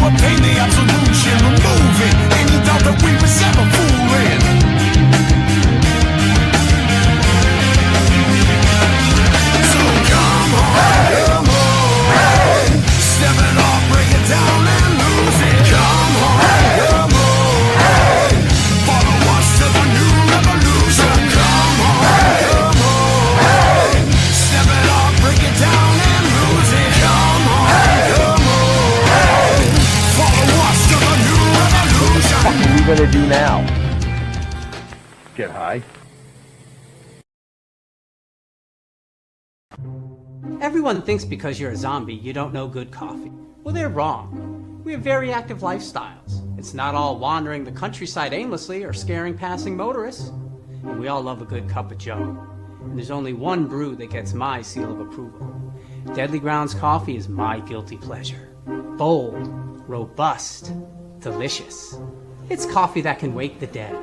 obtain the absolution, removing any doubt that we was ever fooling. So come on, step it off, break it down and lose it. Come on, follow us to the new revolution. Come on, step it off, break it down and lose it. Come on, follow us to the new revolution. What are we gonna do now? Get high? Everyone thinks because you're a zombie, you don't know good coffee. Well, they're wrong. We have very active lifestyles. It's not all wandering the countryside aimlessly or scaring passing motorists. And we all love a good cup of joe. And there's only one brew that gets my seal of approval. Deadly Grounds coffee is my guilty pleasure. Bold, robust, delicious. It's coffee that can wake the dead.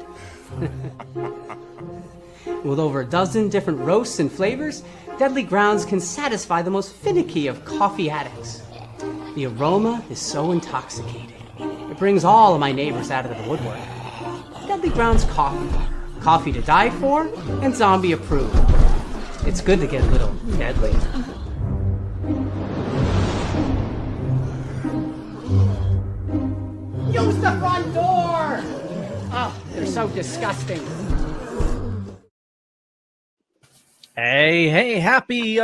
With over a dozen different roasts and flavors, Deadly Grounds can satisfy the most finicky of coffee addicts. The aroma is so intoxicating. It brings all of my neighbors out of the woodwork. Deadly Grounds coffee. Coffee to die for and zombie approved. It's good to get a little deadly. Use the front door! Oh, they're so disgusting. Hey, happy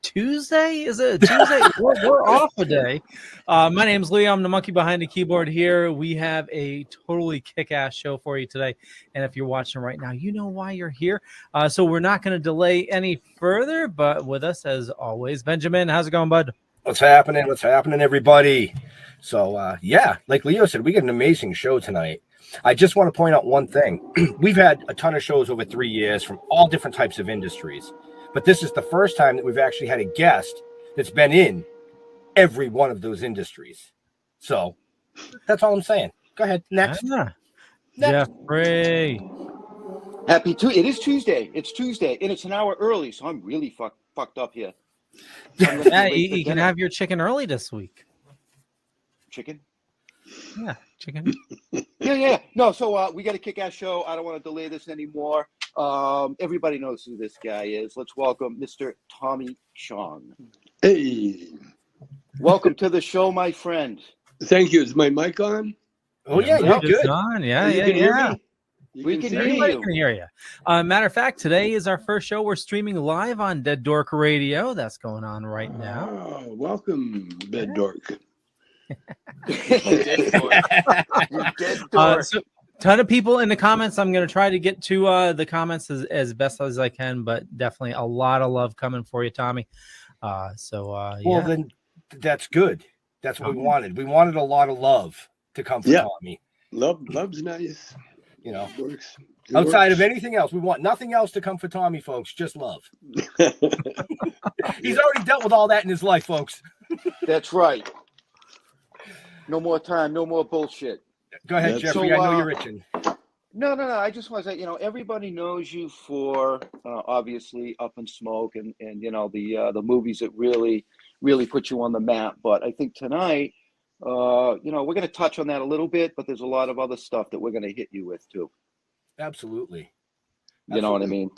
Tuesday? Is it Tuesday? we're off a day. My name's Lee. I'm the monkey behind the keyboard here. We have a totally kick-ass show for you today. And if you're watching right now, you know why you're here. So we're not going to delay any further, but with us, as always, Benjamin. How's it going, bud? What's happening? What's happening, everybody? So, yeah, like Leo said, we got an amazing show tonight. I just want to point out one thing. We've had a ton of shows over 3 years from all different types of industries, but this is the first time that we've actually had a guest that's been in every one of those industries. So that's all I'm saying. Go ahead. Next. Jeffrey. It is Tuesday. It's Tuesday, and it's an hour early, so I'm really fucked up here. Yeah, you can have your chicken early this week. Chicken? Yeah, chicken. Yeah. No, so we got a kick-ass show. I don't want to delay this anymore. Everybody knows who this guy is. Let's welcome Mr. Tommy Chong. Hey. Welcome to the show, my friend. Thank you. Is my mic on? Oh, yeah, you're good. On. You Yeah. can Hear you. Matter of fact, today is our first show. We're streaming live on Dead Dork Radio. That's going on right now. Oh, welcome, Dead Dork. Dead dork. So, ton of people in the comments. I'm going to try to get to the comments as best as I can, but definitely a lot of love coming for you, Tommy. Well, then that's good. That's what we wanted. We wanted a lot of love to come from Tommy. Love's nice. You know, it works. Outside of anything else, we want nothing else to come for Tommy, folks. Just love. He's already dealt with all that in his life, folks. That's right. No more time, no more bullshit. Go ahead, Jeffrey. I know you're itching. No. I just want to say, everybody knows you for obviously Up in Smoke and the movies that really put you on the map. But I think tonight, we're going to touch on that a little bit, but there's a lot of other stuff that we're going to hit you with too. Absolutely. You know what I mean?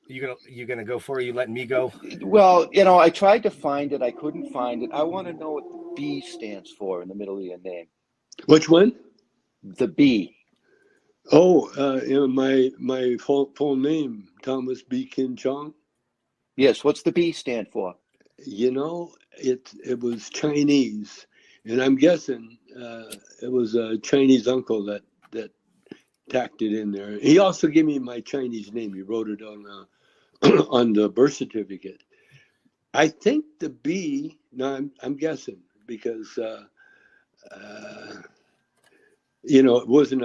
You gonna go for it? You letting me go? Well, I tried to find it. I couldn't find it. I want to know what the B stands for in the middle of your name. Which one? The B. Oh, my full name, Thomas B. Kin Chong. Yes. What's the B stand for? It was Chinese, and I'm guessing it was a Chinese uncle that tacked it in there. He also gave me my Chinese name. He wrote it on on the birth certificate. I think the B. No, I'm guessing because it wasn't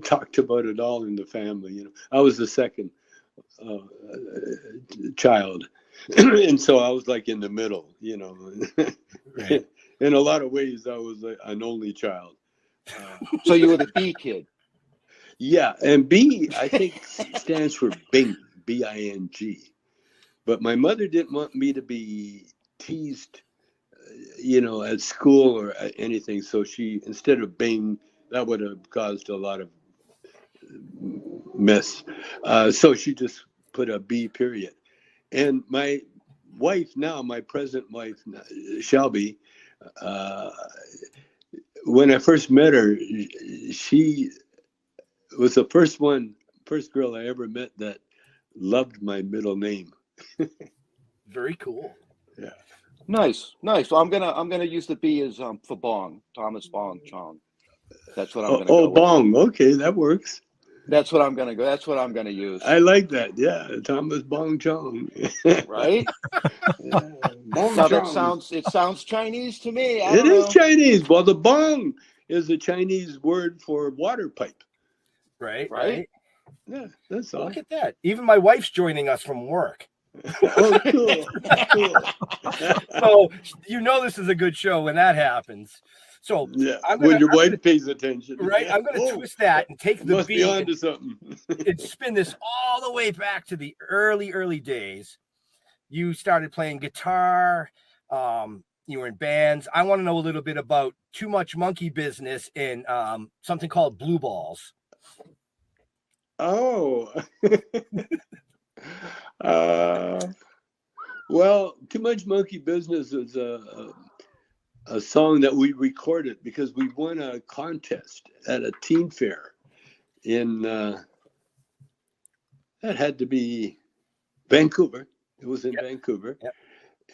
talked about at all in the family. I was the second child, and so I was like in the middle. Right. In a lot of ways, I was an only child. So you were the B kid. Yeah, and B, I think, stands for Bing, B-I-N-G. But my mother didn't want me to be teased at school or anything. So she, instead of Bing, that would have caused a lot of mess. So she just put a B period. And my wife now, my present wife, Shelby, when I first met her, she was the first girl I ever met that loved my middle name. Very cool. Yeah. Nice. Well, I'm gonna use the B as for Bong, Thomas Bong Chong. That's what I'm gonna go with. Bong. Okay, that works. That's what I'm gonna go. That's what I'm gonna use. I like that. Yeah, Thomas Bong Chong. Right? Yeah, Bong Now Chong. it sounds Chinese to me. I It don't is know. Chinese. Well, the bong is a Chinese word for water pipe. Right? Yeah, that's all. Look at that. Even my wife's joining us from work. Oh, cool. So this is a good show when that happens. So Yeah, when your wife pays attention. right, I'm going to twist that and take the Must be B onto something. and spin this all the way back to the early days. You started playing guitar. You were in bands. I want to know a little bit about Too Much Monkey Business and something called Blue Balls. Oh. Well, Too Much Monkey Business is a song that we recorded because we won a contest at a teen fair in that had to be Vancouver. It was in Vancouver. Yep.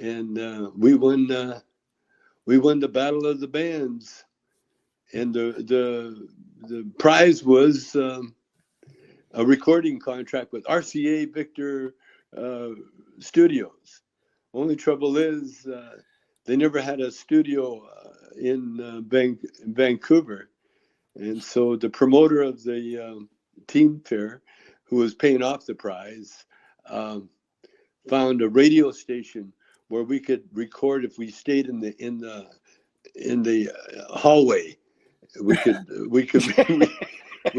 And we won the Battle of the Bands, and the prize was a recording contract with RCA Victor Studios. Only trouble is they never had a studio in Vancouver, and so the promoter of the teen fair, who was paying off the prize, found a radio station where we could record if we stayed in the hallway. We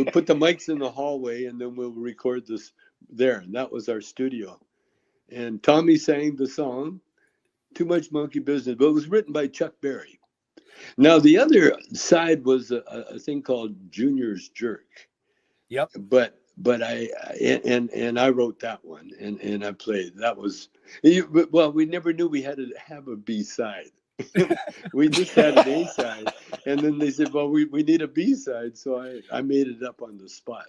put the mics in the hallway, and then we'll record this there. And that was our studio. And Tommy sang the song, Too Much Monkey Business, but it was written by Chuck Berry. Now, the other side was a thing called Junior's Jerk. Yep. But I wrote that one, and I played. That was, well, we never knew we had to have a B side. We just had an A side, and then they said, well, we need a B side, so I made it up on the spot.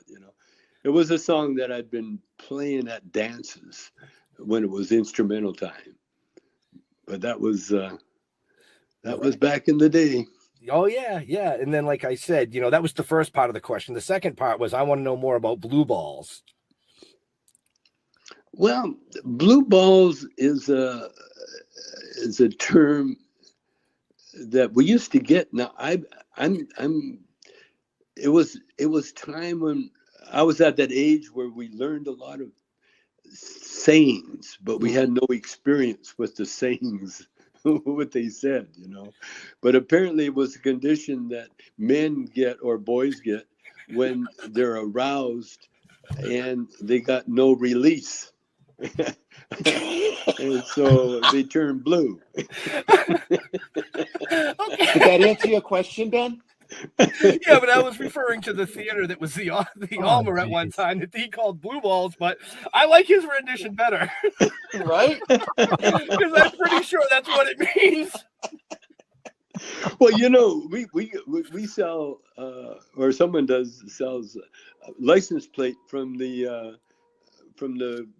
It was a song that I'd been playing at dances when it was instrumental time, but that was back in the day. Oh yeah. And then, like I said, that was the first part of the question. The second part was I want to know more about Blue Balls. Well, Blue Balls is a term that we used to get. Now it was time when I was at that age where we learned a lot of sayings, but we had no experience with the sayings, what they said, But apparently it was a condition that men get or boys get when they're aroused and they got no release. And so they turn blue. Did that answer your question, Ben? Yeah, but I was referring to the theater that was the Alma at one time that he called Blue Balls, but I like his rendition better. Right? Because I'm pretty sure that's what it means. Well, we sell, or someone sells a license plate from the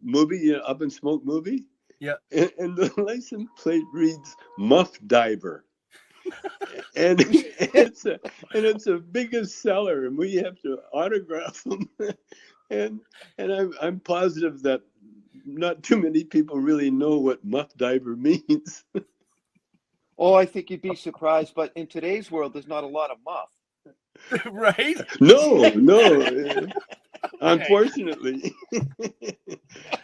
movie, Up in Smoke movie. Yeah. And the license plate reads Muff Diver. and it's a biggest seller, and we have to autograph them. and I'm positive that not too many people really know what Muff Diver means. Oh, I think you'd be surprised, but in today's world, there's not a lot of muff. Right? No. Unfortunately.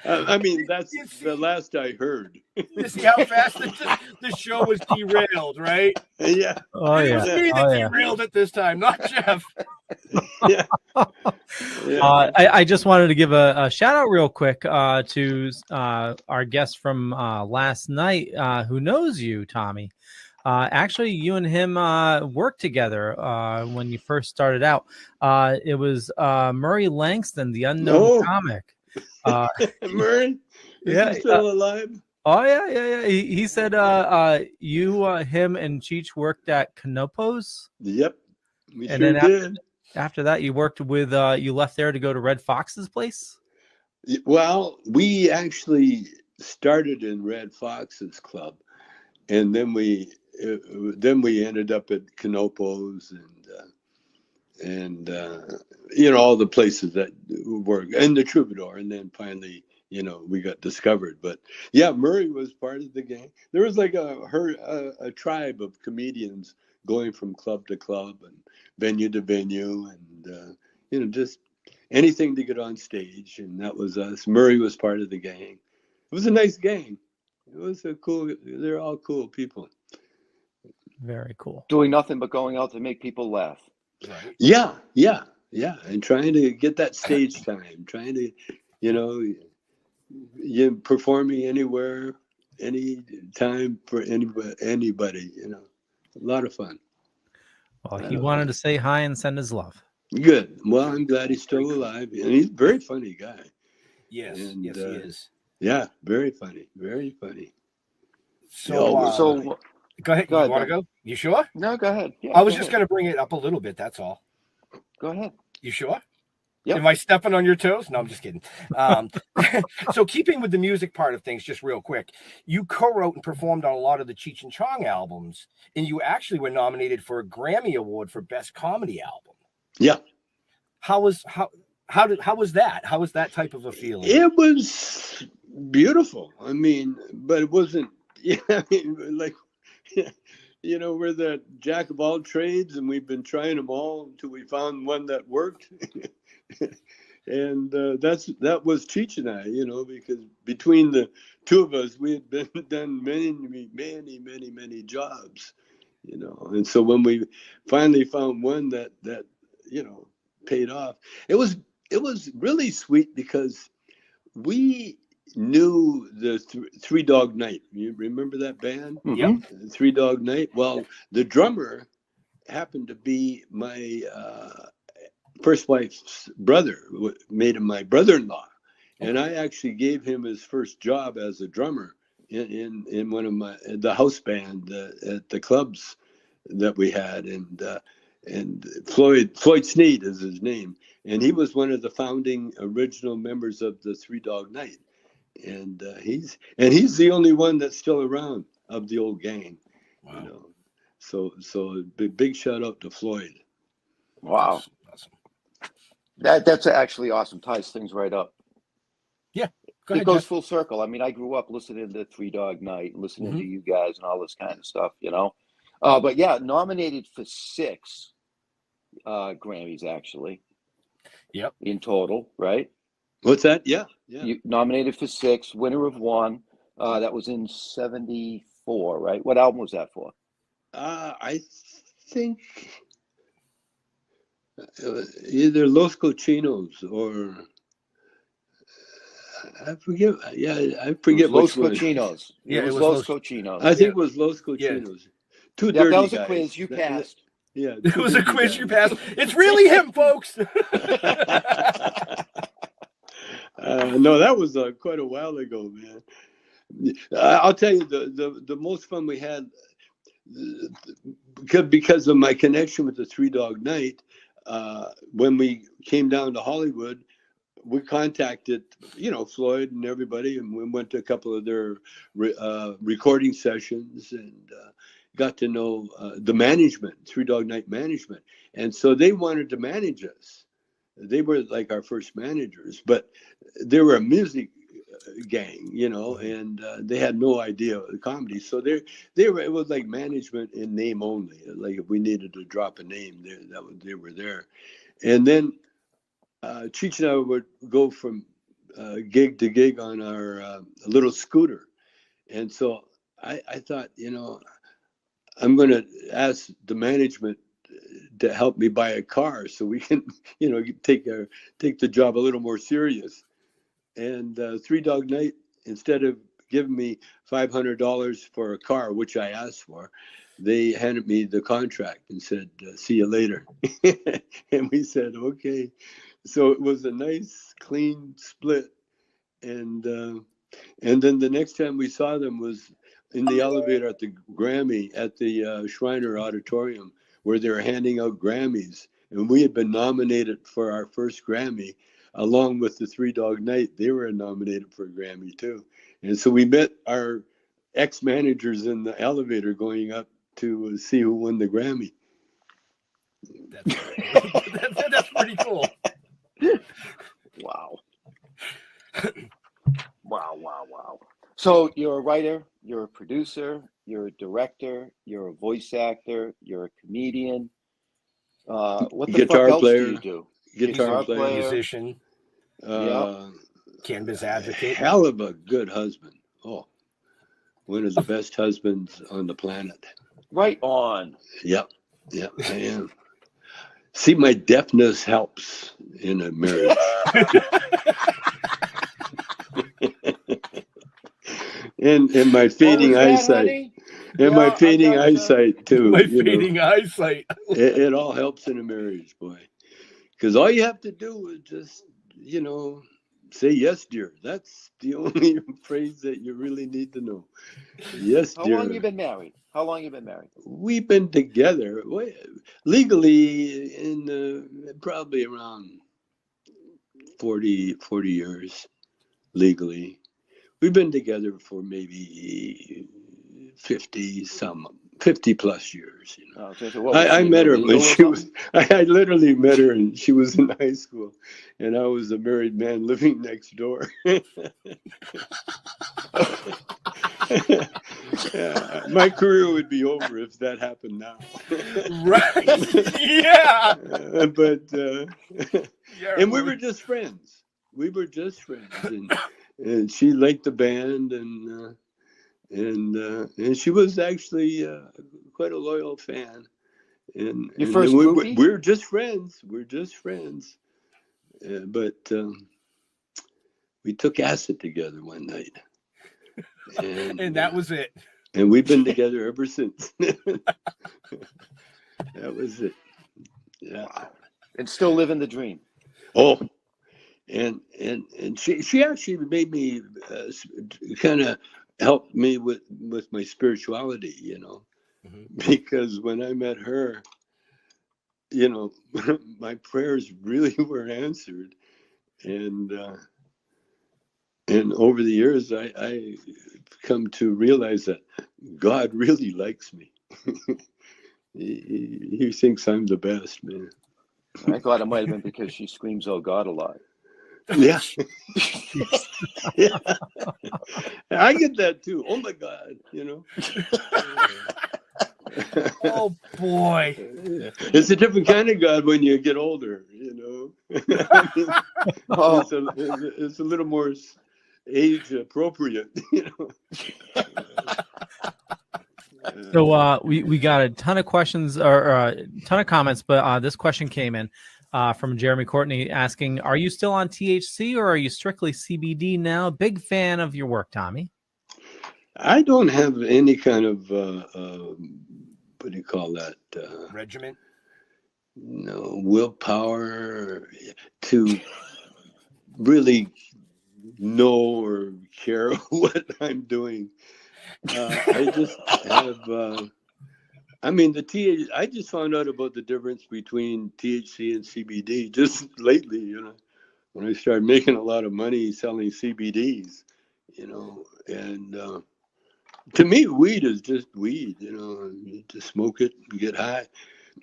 I mean, that's the last I heard. You see how fast the show was derailed, right? Yeah. Oh It yeah. was me that derailed it this time, not Jeff. Yeah. I just wanted to give a shout out real quick to our guest from last night who knows you, Tommy. Actually, you and him worked together when you first started out. It was Murray Langston, the unknown Oh, comic. Uh, Marin, is yeah. he still alive? Oh yeah. He said you, him, and Cheech worked at Canopos, Yep, we and sure then did. after that, you worked with you left there to go to Red Fox's place. Well, we actually started in Red Fox's club, and then we ended up at Canopos and all the places that work, and the Troubadour, and then finally we got discovered. But yeah, Murray was part of the gang. There was like a tribe of comedians going from club to club and venue to venue, and just anything to get on stage, and that was us. Murray was part of the gang. It was a nice gang. It was a cool. They're all cool people. Very cool. Doing nothing but going out to make people laugh. Right. Yeah, and trying to get that stage time, trying to, you performing anywhere, any time for anybody, a lot of fun. Well, he wanted to say hi and send his love. Good. Well, I'm glad he's still alive, and he's a very funny guy. Yes, And, yes, he is. Yeah, very funny, very funny. So, So go ahead. go ahead, You want to Ben. go? You sure? No, go ahead. Yeah, I was go just ahead. going to bring it up a little bit. That's all. Go ahead. You sure? Yep. Am I stepping on your toes? No, I'm just kidding. So keeping with the music part of things, just real quick, you co-wrote and performed on a lot of the Cheech and Chong albums, and you actually were nominated for a Grammy Award for Best Comedy Album. Yeah. How was that? How was that type of a feeling? It was beautiful. I mean, but it wasn't. Yeah, I mean, like, we're the jack of all trades, and we've been trying them all until we found one that worked. And that was Cheech and I, because between the two of us, we had done many jobs, And so when we finally found one that paid off, it was really sweet because we knew the Three Dog Night. You remember that band? Mhm. Three Dog Night. Well, the drummer happened to be my first wife's brother, made him my brother-in-law, and I actually gave him his first job as a drummer in one of the house band at the clubs that we had, and Floyd Sneed is his name, and he was one of the founding original members of the Three Dog Night, and he's the only one that's still around of the old gang. Wow. So big shout out to Floyd. Wow. Awesome. That's actually awesome. Ties things right up. Yeah. Go It ahead, goes Jeff. full circle. I mean, I grew up listening to Three Dog Night, listening Mhm. to you guys and all this kind of stuff, But yeah, nominated for 6 Grammys actually. Yep. In total, right? What's that? Yeah. You nominated for 6, winner of 1. That was in '74, right? What album was that for? I think either Los Cochinos or I forget. Yeah, I forget Los which one. Cochinos. Yeah, it was Los Cochinos. I think it was Los Cochinos. Two Yeah, dirty that was a guys. quiz. You passed. Yeah, It two was a dirty quiz you guys. passed. It's really him, folks. No, that was quite a while ago, man. I'll tell you the most fun we had because of my connection with the Three Dog Night. When we came down to Hollywood, we contacted Floyd and everybody, and we went to a couple of their recording sessions and got to know the management, Three Dog Night management, and so they wanted to manage us. They were like our first managers, but they were a music gang, and they had no idea of the comedy. So they were, it was like management in name only. Like if we needed to drop a name, they were there. And then Cheech and I would go from gig to gig on our little scooter. And so I thought, I'm going to ask the management to help me buy a car so we can, take the job a little more serious. And Three Dog Night, instead of giving me $500 for a car, which I asked for, they handed me the contract and said, "See you later." And we said, "Okay." So it was a nice, clean split. And then the next time we saw them was in the elevator at the Grammy at the Shriner Auditorium, where they were handing out Grammys, and we had been nominated for our first Grammy, along with the Three Dog Night. They were nominated for a Grammy too, and so we met our ex-managers in the elevator going up to see who won the Grammy. That's pretty cool. Wow. Wow. So you're a writer, you're a producer, you're a director, you're a voice actor, you're a comedian. What the Guitar fuck else player. do you do? Guitar player. Musician, cannabis advocate. Hell of a good husband. Oh, one of the best husbands on the planet. Right on. Yep, I am. See, my deafness helps in a marriage. and my fading eyesight. And my fading eyesight too. My fading eyesight. It all helps in a marriage, boy. Because all you have to do is just, say yes, dear. That's the only phrase that you really need to know. Yes, dear. How long you been married? We've been together legally in probably around 40 years legally. We've been together for maybe 50 plus years. I met her when she was. I literally met her, and she was in high school, and I was a married man living next door. Yeah, my career would be over if that happened now. Right? Yeah. And we were just friends. And she liked the band, and she was actually quite a loyal fan. And we're just friends. But we took acid together one night. And that was it. And we've been together ever since. That was it. Yeah. Wow. And still living the dream. Oh, and she actually made me kind of helped me with my spirituality, because when I met her, my prayers really were answered, and over the years I come to realize that God really likes me. He thinks I'm the best, man. I thought it might have been because she screams, "Oh God," a lot. Yeah. Yeah. I get that too. Oh my God, Oh boy. It's a different kind of God when you get older, It's a little more age appropriate, So we got a ton of questions or a ton of comments, but this question came in from Jeremy Courtney asking, are you still on THC or are you strictly CBD now? Big fan of your work, Tommy. I don't have any kind of, what do you call that? Regiment? No, willpower to really know or care what I'm doing. I just have, I just found out about the difference between THC and CBD just lately, when I started making a lot of money selling CBDs, and to me, weed is just weed, you just smoke it and get high.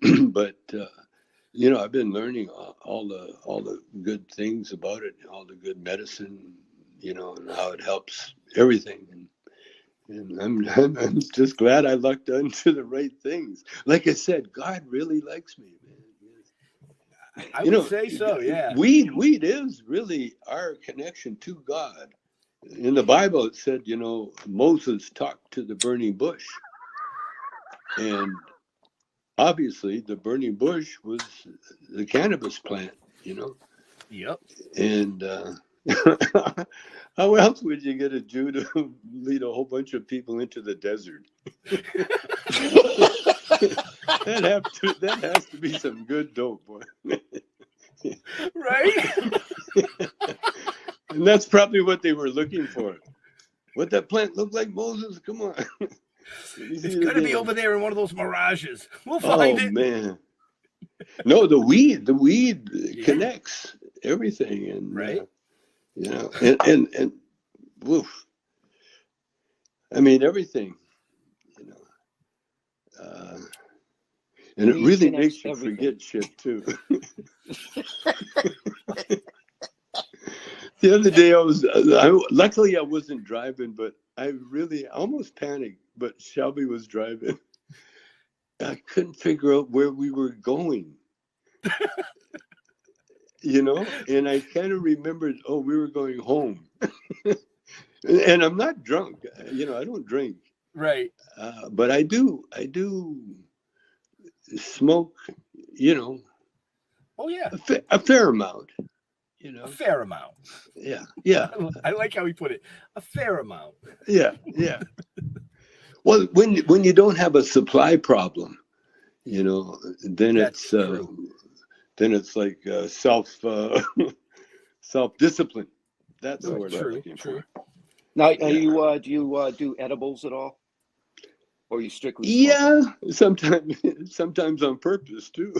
But, I've been learning all the good things about it, all the good medicine, and how it helps everything. And I'm just glad I lucked into the right things. Like I said, God really likes me, man. I would say so, yeah. Weed is really our connection to God. In the Bible, it said, Moses talked to the burning bush. And obviously, the burning bush was the cannabis plant, Yep. And How else would you get a Jew to lead a whole bunch of people into the desert? That has to be some good dope, boy. Right? And that's probably what they were looking for. What that plant look like, Moses? Come on. It's gonna be over there in one of those mirages. We'll Oh find it. man. No, the weed Yeah. connects everything, and Right. you know, and woof. I mean everything, you know. And it Weed really connects makes you everything. forget shit too. The other day luckily I wasn't driving, but I really almost panicked. But Shelby was driving. I couldn't figure out where we were going. You know, and I kind of remembered, oh, we were going home. And I'm not drunk. You know, I don't drink. Right. But I do smoke, you know, Oh yeah. a fair amount, you A know. fair amount. Yeah. I like how he put it. A fair amount. Yeah. Well, when you don't have a supply problem, you know, then That's it's true. then it's like self discipline. That's the Oh, word I'm true, looking true. for. Now, Yeah. do you do edibles at all, or you strictly smoke? Yeah, sometimes on purpose too.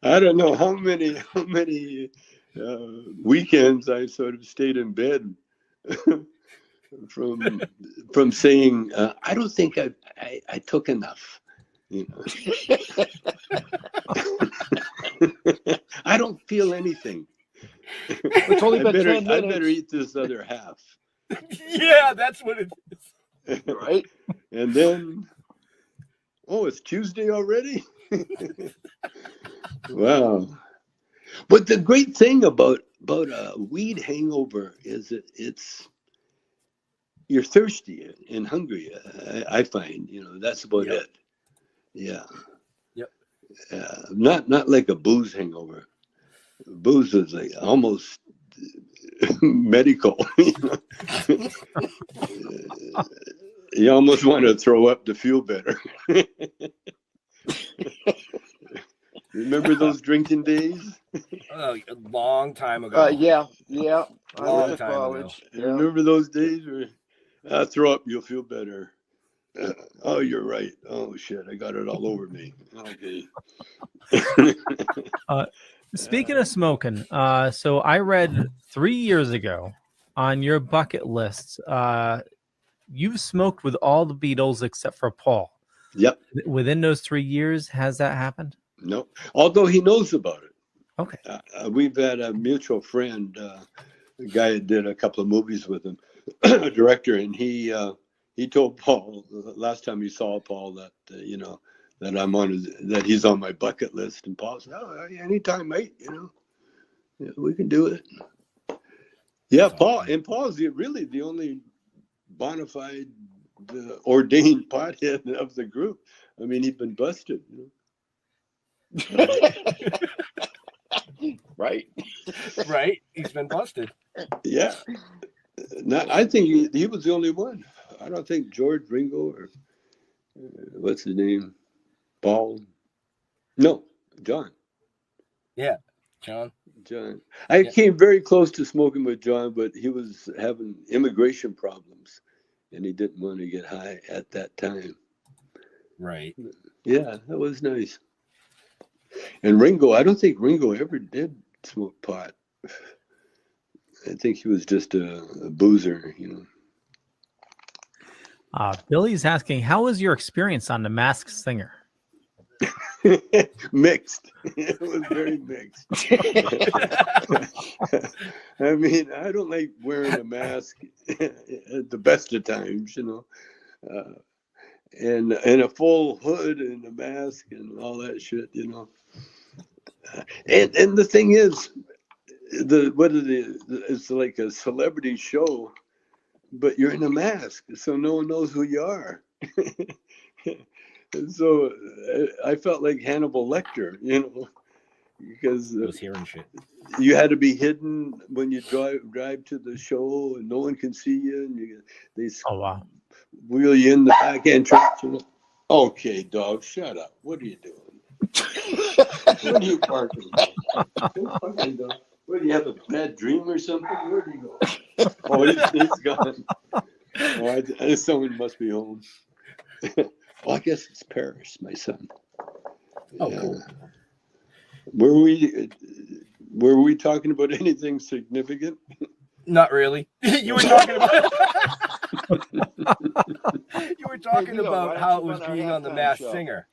I don't know how many weekends I sort of stayed in bed from saying I don't think I took enough. You know, I don't feel anything. It's only been 10 I minutes. better eat this other half. Yeah, that's what it is. Right? And then, oh, it's Tuesday already? Wow. But the great thing about a weed hangover is you're thirsty and hungry. I find, you know, that's about Yep. it. Yeah. Yep. Not like a booze hangover. Booze is like almost medical. You know? You almost want to throw up to feel better. Remember those drinking days? Oh, a long time ago. Yeah. I Long went to time ago. college. Yeah. Remember those days where throw up, you'll feel better. Oh, you're right. Oh shit, I got it all over me. Okay. Speaking of smoking, so I read 3 years ago on your bucket list, you've smoked with all the Beatles except for Paul. Yep. Within those 3 years, has that happened? No. Although he knows about it. Okay. We've had a mutual friend, a guy that did a couple of movies with him, a director, and he told Paul last time he saw Paul that you know that that he's on my bucket list, and Paul said, "Oh, anytime, mate. You know, yeah, we can do it." Yeah, Paul's really the only bona fide ordained pothead of the group. I mean, he's been busted. You know? Right. Right? He's been busted. Yeah. I think he was the only one. I don't think George, Ringo, or what's his name? Paul? No, John. Yeah. John. I came very close to smoking with John, but he was having immigration problems, and he didn't want to get high at that time. Right. Yeah, that was nice. And Ringo, I don't think Ringo ever did smoke pot. I think he was just a boozer, you know. Billy's asking, how was your experience on The Masked Singer? Mixed. It was very mixed. I mean, I don't like wearing a mask at the best of times, you know. And a full hood and a mask and all that shit, you know. And the thing is, it's like a celebrity show, but you're in a mask, so no one knows who you are. And so I felt like Hannibal Lecter, you know. because I was hearing shit. you had to be hidden when you drive to the show, and no one can see you, and they Oh wow. wheel you in the back entrance. You know? Okay, dog, shut up. What are you doing? What are you barking? Fucking dog. What, do you have a bad dream or something? Where do you go? Oh, he's gone. Oh, someone must be home. Well, I guess it's Paris, my son. Oh, cool. Were we talking about anything significant? Not really. You were talking about. You were talking Leo, about why don't how you it was run our being on the halftime Masked show? Singer.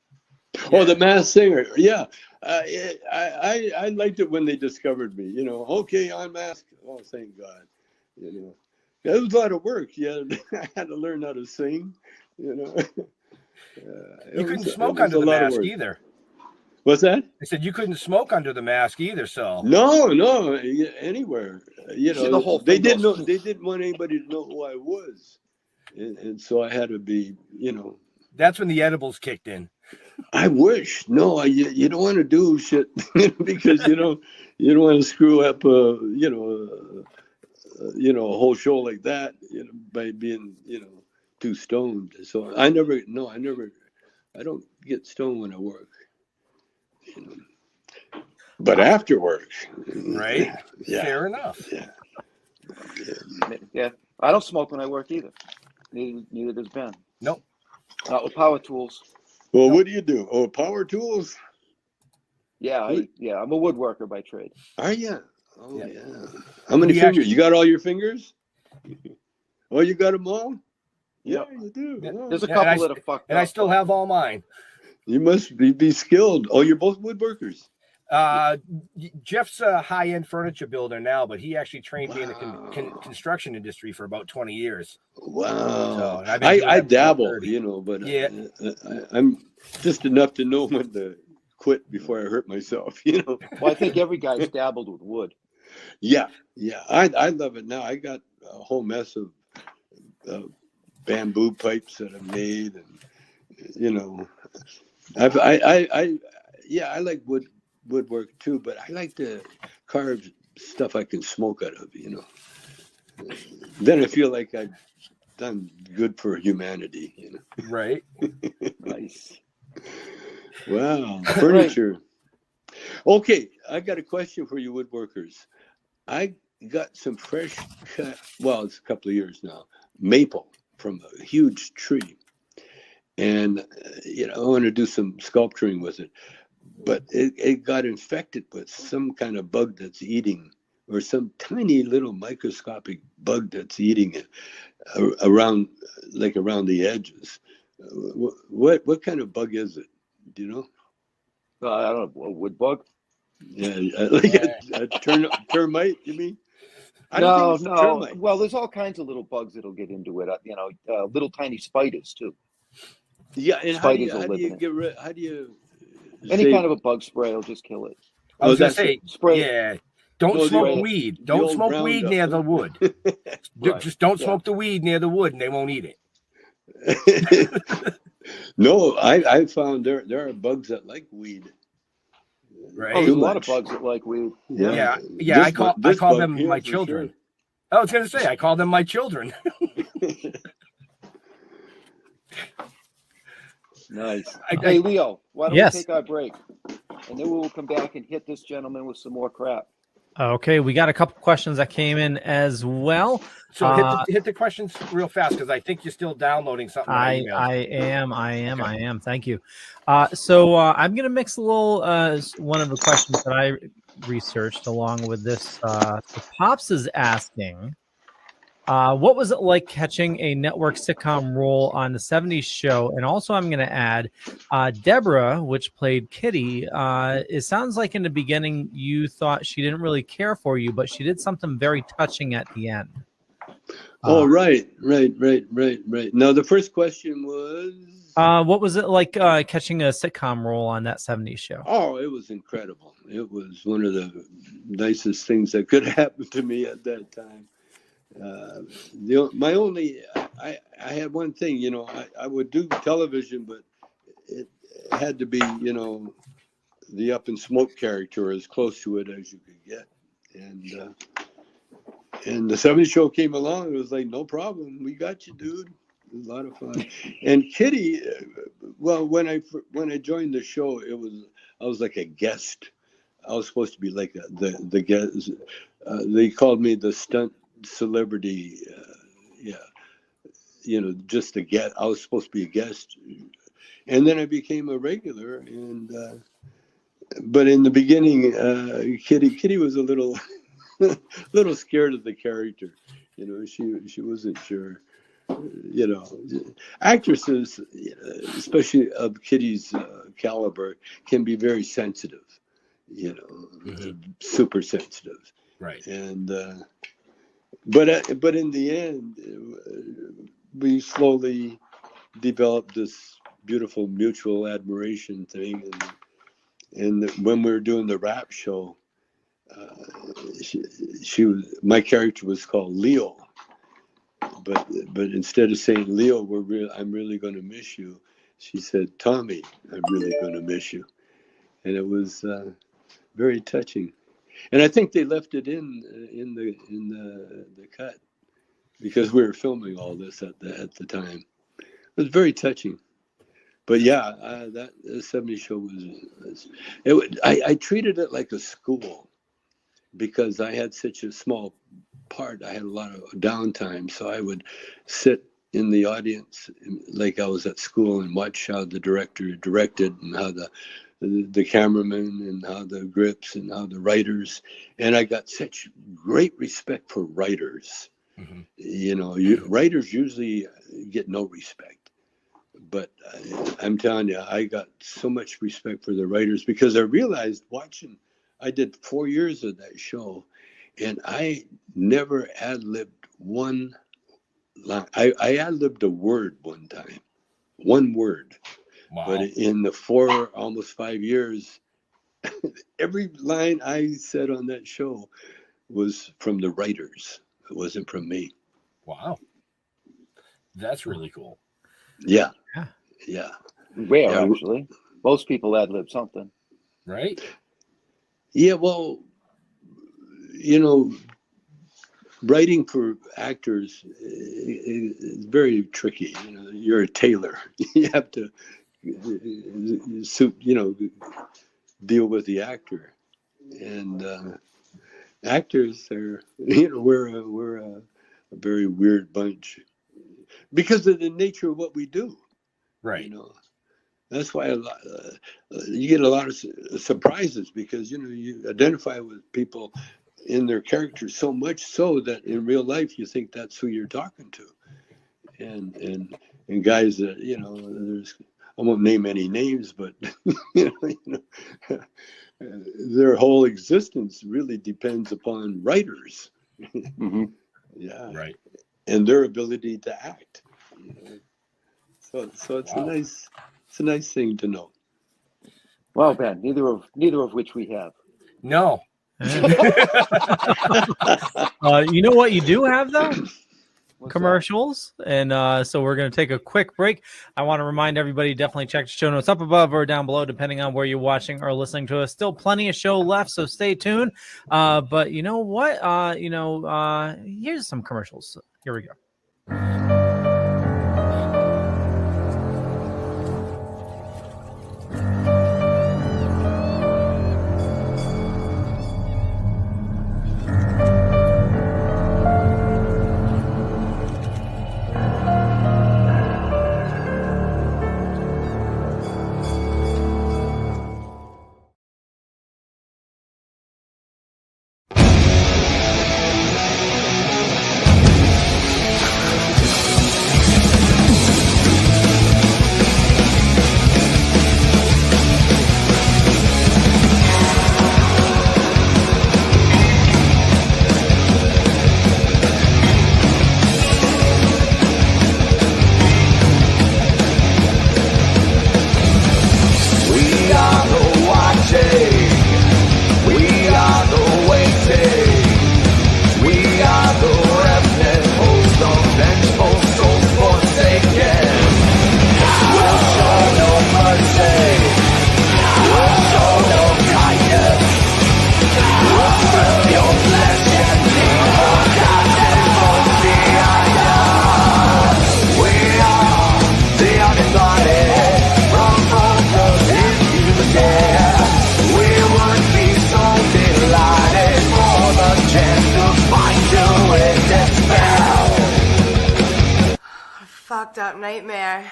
Oh, the Masked Singer. Yeah. I liked it when they discovered me. You know, okay, I'm masked. Oh, thank God. You know, it was a lot of work. Yeah, I had to learn how to sing. You know, You couldn't smoke under the mask either. What's that? I said you couldn't smoke under the mask either. So No, anywhere. You See, the know, whole they thing didn't know. goes- They didn't want anybody to know who I was, and so I had to be. You know, that's when the edibles kicked in. I wish. No, you don't want to do shit because you don't want to screw up. A whole show like that. You know, by being too stoned. So I don't get stoned when I work. You know. But after work, Right? Yeah. Fair enough. Yeah. Yeah, I don't smoke when I work either. Neither does Ben. Nope. Not with power tools. Well, what do you do? Oh, power tools? Yeah, I'm a woodworker by trade. Are you? Oh, Yeah. yeah. How many We fingers? actually- You got all your fingers? Oh, you got them all? Yeah, Yep. you do. Yeah. Oh, There's a Yeah, and couple I- that are fucked And up. I still have all mine. you must be skilled. Oh, you're both woodworkers. Jeff's a high-end furniture builder now, but he actually trained me in the Wow. construction industry for about 20 years. Wow. So, and I've been doing I that for about dabble, 30. but Yeah. I'm just enough to know when to quit before I hurt myself, Well, I think every guy's dabbled with wood. Yeah. I love it now. I got a whole mess of bamboo pipes that I've made, and I like woodwork too, but I like to carve stuff I can smoke out of. Then I feel like I've done good for humanity. Right. Nice. Wow, furniture. Okay, I got a question for you woodworkers. I got some fresh cut, well, it's a couple of years now, maple from a huge tree. And, I want to do some sculpturing with it. But it got infected with some kind of bug that's eating, or some tiny little microscopic bug that's eating it around the edges. What kind of bug is it? Do you know? I don't know, a wood bug? Yeah, like a termite, you mean? I don't No. think it's termite. Well, there's all kinds of little bugs that'll get into it. Little tiny spiders too. Yeah, and Spiders how will do live you in it. get rid? How do you? Any kind of a bug spray will just kill it. I was Oh, going to say, Spray. yeah, don't No, the smoke old- weed. the Don't old smoke weed Roundup, near huh? the wood. Right. Just don't Yeah. smoke the weed near the wood and they won't eat it. No, I found there are bugs that like weed. Right. Oh, Too there's a lot of much. bugs that like weed. Yeah. This I call bug them here my for children. sure. I was going to say, I call them my children. Nice. I- Hey, Leo, why don't Yes. we take our break? And then we'll come back and hit this gentleman with some more crap. Okay, we got a couple questions that came in as well. So hit the questions real fast because I think you're still downloading something. that I emailed. am. Thank you. So I'm gonna mix a little one of the questions that I researched along with this. So Pops is asking, what was it like catching a network sitcom role on the '70s show? And also, I'm going to add Deborah, which played Kitty. It sounds like in the beginning you thought she didn't really care for you, but she did something very touching at the end. Oh, right. Now, the first question was. What was it like catching a sitcom role on that '70s show? Oh, it was incredible. It was one of the nicest things that could happen to me at that time. I had one thing, I would do television, but it had to be, the Up and Smoke character, as close to it as you could get. And the 70s show came along. It was like, no problem, we got you, dude. It was a lot of fun. And Kitty, well, when I joined the show, I was like a guest. I was supposed to be like the guest. They called me the stunt celebrity. Just a guest. I was supposed to be a guest, and then I became a regular. And but in the beginning, Kitty was a little scared of the character. She wasn't sure. Actresses, especially of Kitty's caliber, can be very sensitive. Super sensitive. Right. And but in the end, we slowly developed this beautiful mutual admiration thing. And when we were doing the rap show, my character was called Leo. But instead of saying, Leo, I'm really going to miss you, she said, Tommy, I'm really going to miss you. And it was very touching. And I think they left it in the cut because we were filming all this at the time. It was very touching. But yeah, that 70s show I treated it like a school because I had such a small part. I had a lot of downtime, so I would sit in the audience like I was at school and watch how the director directed and how the cameraman and how the grips and how the writers, and I got such great respect for writers. Writers usually get no respect, but I'm telling you, I got so much respect for the writers because I realized I did 4 years of that show, and I never ad-libbed one line. I ad-libbed a word one time, one word. Wow. But in the almost 5 years, every line I said on that show was from the writers. It wasn't from me. Wow. That's really cool. Yeah. Rare, actually. Most people ad-lib something. Right? Yeah, well, writing for actors is very tricky. You're a tailor. You have to deal with the actor. And actors are, we're a very weird bunch because of the nature of what we do. Right. That's why you get a lot of surprises because you identify with people in their characters so much so that in real life you think that's who you're talking to, and guys that there's, I won't name any names, but their whole existence really depends upon writers. Mm-hmm. Yeah. Right. And their ability to act. So it's a nice thing to know. Well, Ben, neither of which we have. No. You know what you do have though? What's Commercials. And so we're going to take a quick break. I want to remind everybody, definitely check the show notes up above or down below, depending on where you're watching or listening to us. Still plenty of show left, so stay tuned. But you know what? Here's some commercials. Here we go. fucked up nightmare.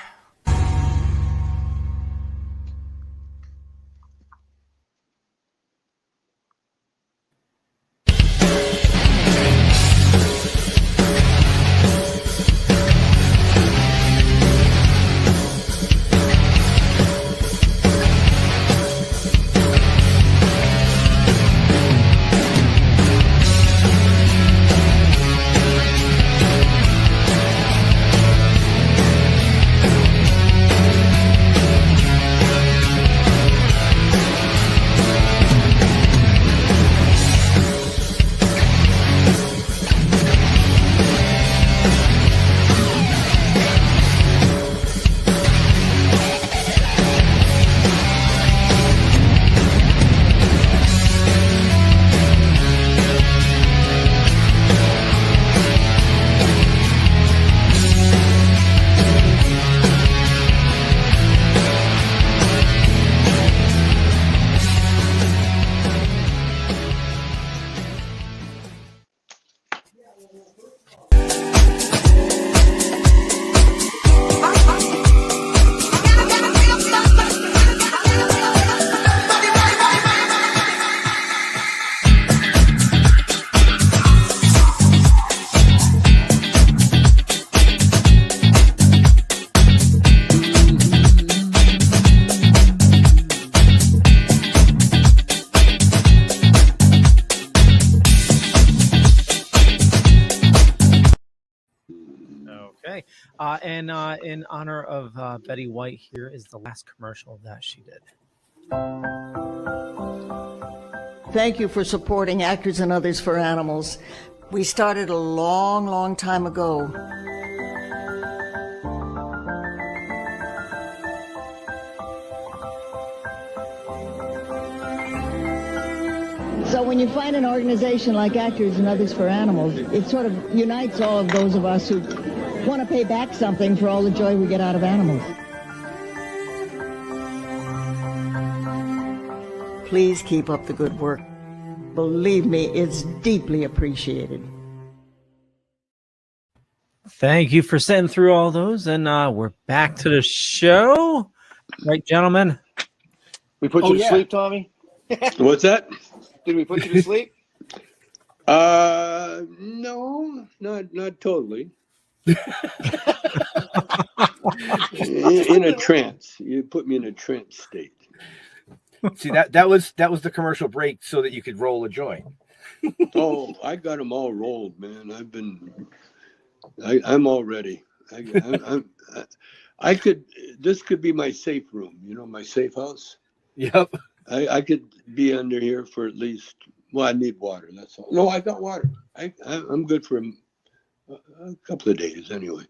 Okay. And in honor of Betty White, here is the last commercial that she did. Thank you for supporting Actors and Others for Animals. We started a long, long time ago. So when you find an organization like Actors and Others for Animals, it sort of unites all of those of us who want to pay back something for all the joy we get out of animals. Please keep up the good work. Believe me, it's deeply appreciated. Thank you for sitting through all those, and we're back to the show. Right, gentlemen? We put you to sleep, Tommy? What's that? Did we put you to sleep? No, not totally. in a trance. You put me in a trance state. See, that was the commercial break so that you could roll a joint. Oh, I got them all rolled, man. I'm all ready. I could. This could be my safe room. You know, my safe house. Yep. I could be under here for at least. Well, I need water. That's all. No, I got water. I'm good for a couple of days anyway.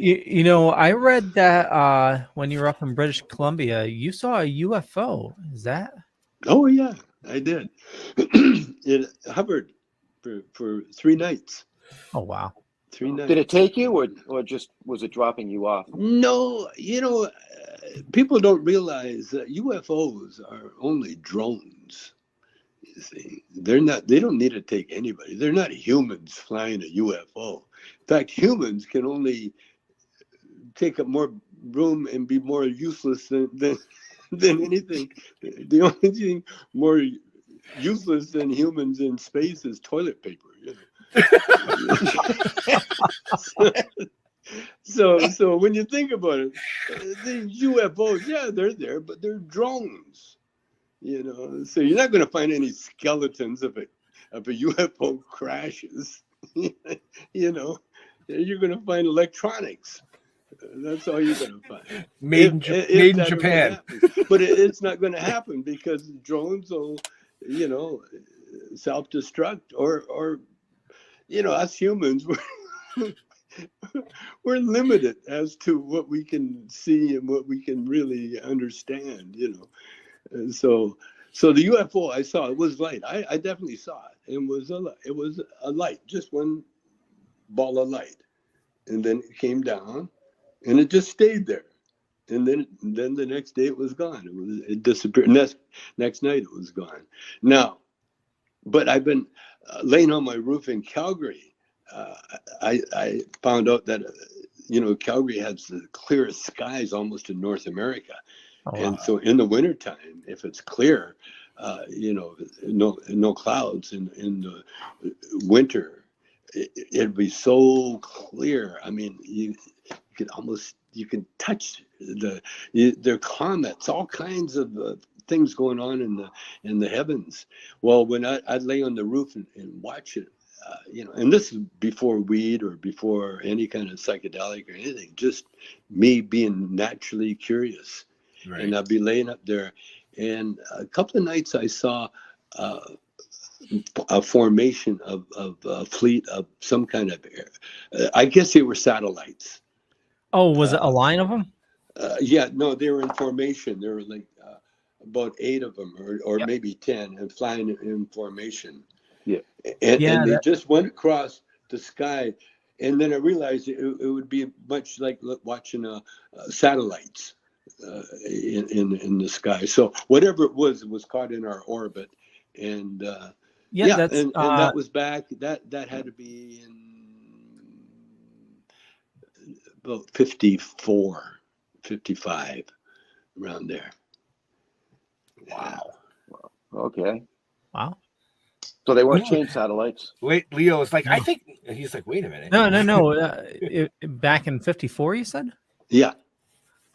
You know, I read that when you were up in British Columbia, you saw a UFO. Is that? Oh yeah, I did. It hovered for 3 nights. Oh wow. 3 nights. Did it take you, or just was it dropping you off? No, you know, people don't realize that UFOs are only drones. You see, they don't need to take anybody. They're not humans flying a UFO. In fact, humans can only take up more room and be more useless than anything. The only thing more useless than humans in space is toilet paper. You know? So when you think about it, the UFOs, yeah, they're there, but they're drones. You know, so you're not going to find any skeletons of a UFO crashes. You know, you're going to find electronics. That's all you're going to find. Made in Japan. But it's not going to happen because drones will, you know, self-destruct or you know, us humans, we're limited as to what we can see and what we can really understand, you know. And so the UFO I saw, it was light. I definitely saw it. It was a light, just one ball of light, and then it came down, and it just stayed there. And then the next day it was gone. It disappeared. Next night it was gone. Now, but I've been laying on my roof in Calgary, I found out that Calgary has the clearest skies almost in North America. Oh, wow. And so in the wintertime, if it's clear, no clouds in the winter, it'd be so clear. I mean, you can touch there are comets, all kinds of things going on in the heavens. Well, when I'd lay on the roof and watch it, and this is before weed or before any kind of psychedelic or anything, just me being naturally curious. Right. And I'd be laying up there, and a couple of nights I saw a formation of a fleet of some kind of air. I guess they were satellites. Oh, was it a line of them? Yeah, no, they were in formation. There were like about 8 of them, or Yep. maybe 10, and flying in formation. Yeah. And they that- just went across the sky, and then I realized it would be much like watching satellites in the sky. So whatever it was caught in our orbit, and that's and that was back. That had to be in about 54, 55, around there. Wow. Okay. wow. So they weren't chain satellites. Wait, Leo is like, I think he's like, wait a minute. No. Back in 54, you said? Yeah.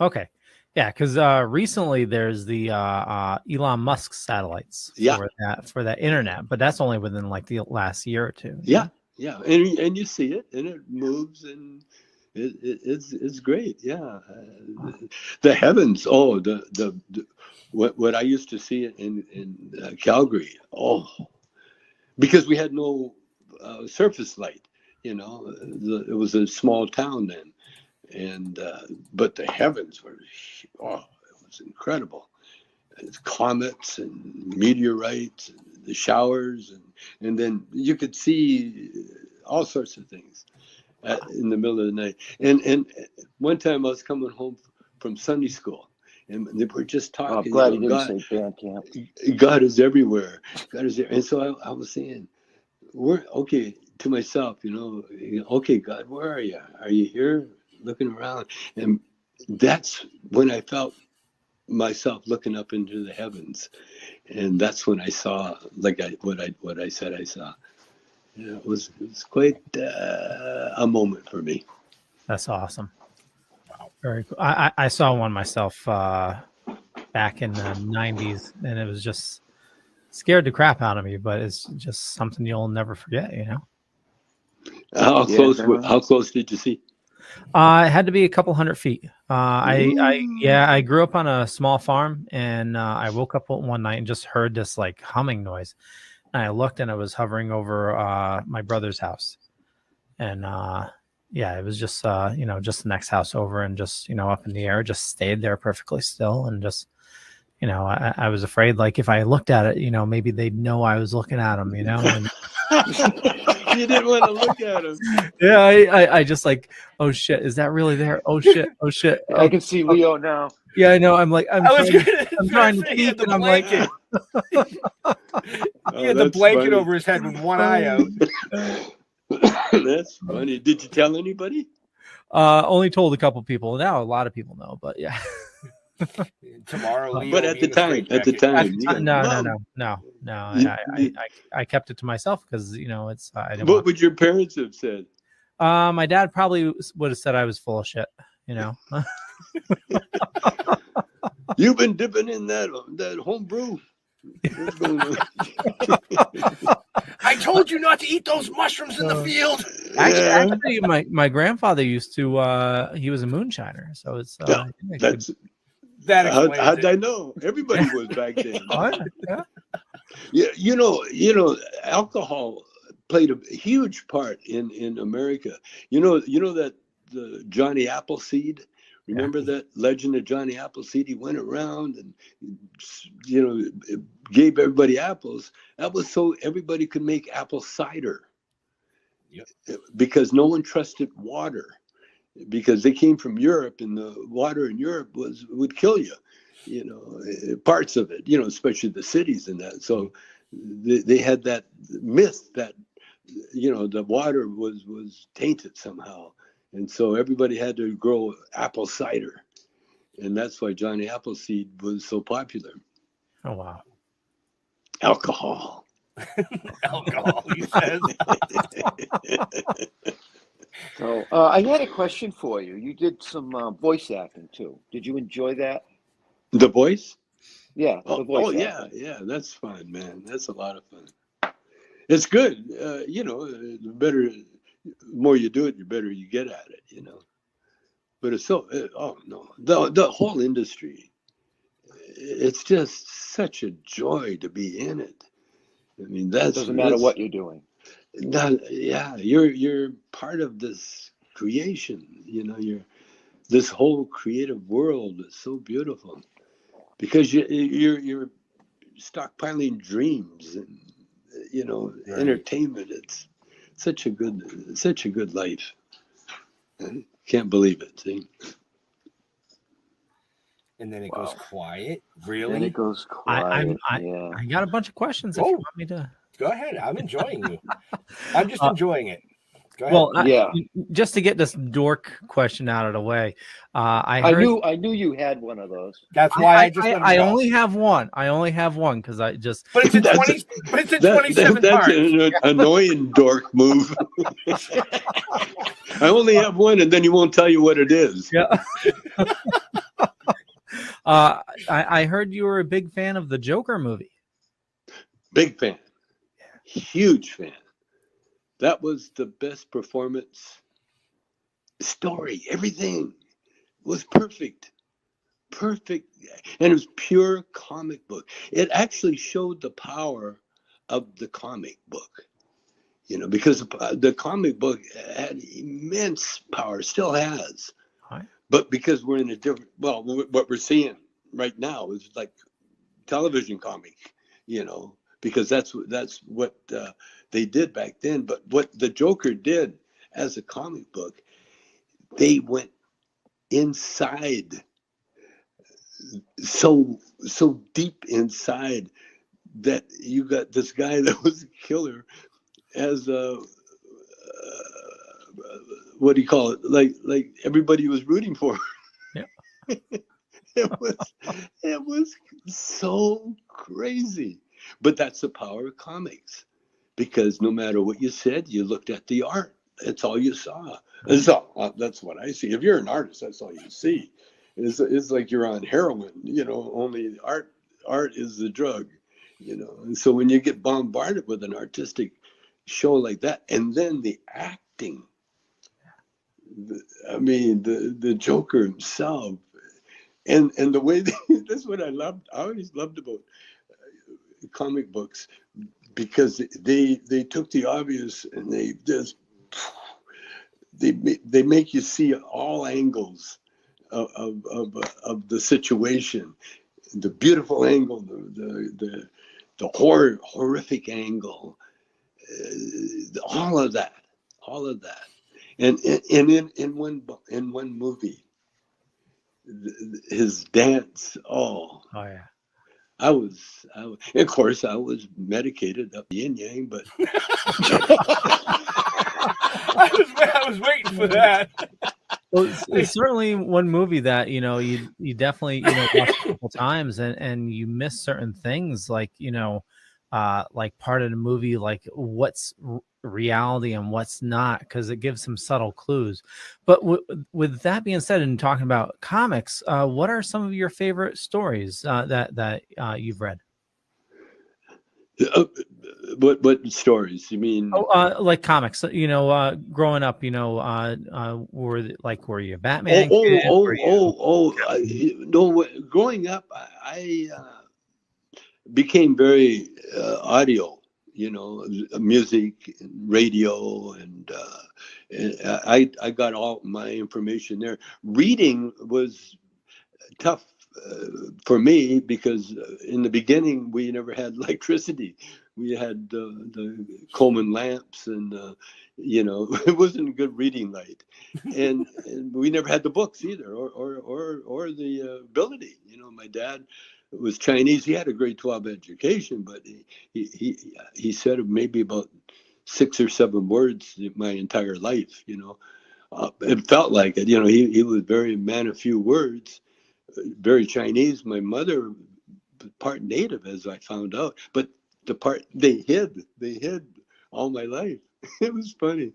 Okay. Yeah, because recently there's the Elon Musk satellites Yeah. for that internet, but that's only within like the last year or two. Yeah, and you see it, and it moves, and it's great. Yeah, the heavens. Oh, the what I used to see in Calgary. Oh, because we had no surface light. It was a small town then, and but the heavens were, it was incredible. It's comets and meteorites, and the showers, and then you could see all sorts of things in the middle of the night. And one time I was coming home from Sunday school, and they were just Oh, I'm talking. glad you didn't say band camp. God is everywhere. God is there. And so I was saying, we're okay to myself, okay, God, where are you? Are you here? Looking around. And that's when I felt myself looking up into the heavens. And that's when I saw, like what I said I saw. It was quite a moment for me. That's awesome. Very cool. I saw one myself back in the 90s, and it was just scared the crap out of me, but it's just something you'll never forget, How close did you see? It had to be a couple 100 feet. I grew up on a small farm, and I woke up one night and just heard this like humming noise. And I looked, and it was hovering over my brother's house. And it was just just the next house over, and just up in the air, just stayed there perfectly still, and just I was afraid, like, if I looked at it, maybe they'd know I was looking at them, and You didn't want to look at him. yeah, I just like, oh shit, is that really there? Oh shit. I can see Leo now. Yeah, I know. I'm like, I'm trying to He peek, had the and I'm like, blanket. Oh, He had the that's blanket funny. over his head with one eye out. That's funny. Did you tell anybody? only told a couple people. Now a lot of people know, but yeah. Tomorrow, Leo But will at be the in the time, straitjacket. No. I kept it to myself because it's I didn't What want. would your parents have said? My dad probably would have said I was full of shit. You've been dipping in that home brew. What's going on? I told you not to eat those mushrooms in the field. Actually, my grandfather used to. He was a moonshiner, so it's. Yeah, that's That explains how'd it. I know? Everybody was back then. Yeah. Yeah, alcohol played a huge part in America. You know that the Johnny Appleseed. Remember that legend of Johnny Appleseed? He went around and gave everybody apples. That was so everybody could make apple cider. Yep. Because no one trusted water, because they came from Europe, and the water in Europe would kill you. Parts of it, especially the cities and that. So they had that myth that, you know, the water was tainted somehow. And so everybody had to grow apple cider. And that's why Johnny Appleseed was so popular. Oh, wow. Alcohol. Alcohol, he says. So I had a question for you. You did some voice acting too. Did you enjoy that? The voice? Yeah, the voice yeah, acting. yeah. That's fun, man. That's a lot of fun. It's good. You know, the more you do it, the better you get at it, you know. But it's so, oh no, the whole industry, it's just such a joy to be in it. I mean, Doesn't matter what you're doing. yeah, you're part of this creation, you know, this whole creative world is so beautiful because you're stockpiling dreams and, you know, Right. entertainment. It's such a good life. I can't believe it. See? And then it Wow. goes quiet. Then Really? it goes quiet. Yeah. I got a bunch of questions if Oh. you want me to. Go ahead. I'm enjoying you. I'm just enjoying it. Go ahead. Well, Yeah. just to get this dork question out of the way, I heard. I knew you had one of those. That's why I just let him I go. only have one. I only have one because I just. But it's in 20. But it's in 27 That's parts. an annoying dork move. I only have one, and then he won't tell you what it is. Yeah. I heard you were a big fan of the Joker movie. Big fan. Huge fan. That was the best performance. Story, everything was perfect. Perfect. And it was pure comic book. It actually showed the power of the comic book. You know, because the comic book had immense power, still has. Right. But because we're in a different, well, what we're seeing right now is like television comic, you know, because that's what they did back then. But what the Joker did as a comic book, they went inside, so deep inside that you got this guy that was a killer as a what do you call it? Like everybody was rooting for. Yeah. it was so crazy. But that's the power of comics, because no matter what you said, you looked at the art. That's all you saw. That's what I see. If you're an artist, that's all you see. It's like you're on heroin, you know. Only art is the drug, you know. And so when you get bombarded with an artistic show like that, and then the acting, I mean, the Joker himself, and the way that's what I loved. I always loved about comic books, because they took the obvious and they just they make you see all angles of the situation, the beautiful angle, the horrific angle, all of that, and in one movie, his dance. Oh yeah. I was, of course, I was medicated up yin yang, but I was waiting for that. Well, it's certainly one movie that, you know, you definitely, you know, watch a couple times and you miss certain things, like, you know, like part of the movie, like what's reality and what's not, because it gives some subtle clues. But with that being said, and talking about comics, what are some of your favorite stories that you've read? What stories you mean? Like comics, you know, growing up, you know, were you a Batman kid? No, growing up, I became very audio, you know, music, radio, and I got all my information there. Reading was tough for me, because in the beginning we never had electricity. We had the Coleman lamps, and you know, it wasn't a good reading light, and we never had the books either, or the ability. You know, my dad was Chinese. He had a grade 12 education, but he said maybe about 6 or 7 words my entire life. It felt like it. He was very man of few words, very Chinese. My mother was part native, as I found out, but the part they hid all my life. It was funny.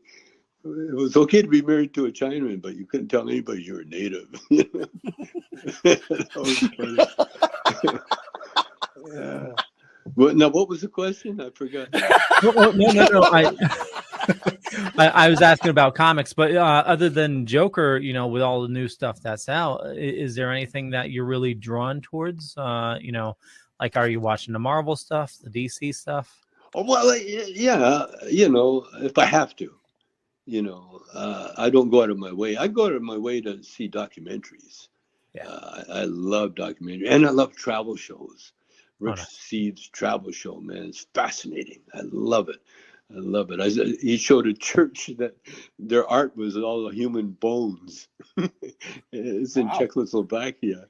It was okay to be married to a Chinaman, but you couldn't tell anybody you were native. That was funny. Yeah. Now, what was the question? I forgot. No. I was asking about comics, but other than Joker, with all the new stuff that's out, is there anything that you're really drawn towards? Like, are you watching the Marvel stuff, the DC stuff? Oh, well, yeah, if I have to, I don't go out of my way. I go out of my way to see documentaries. Yeah. I love documentaries, and I love travel shows. Rich nice. Seed's travel show, man, it's fascinating. I love it. He showed a church that their art was all the human bones. It's in Czechoslovakia,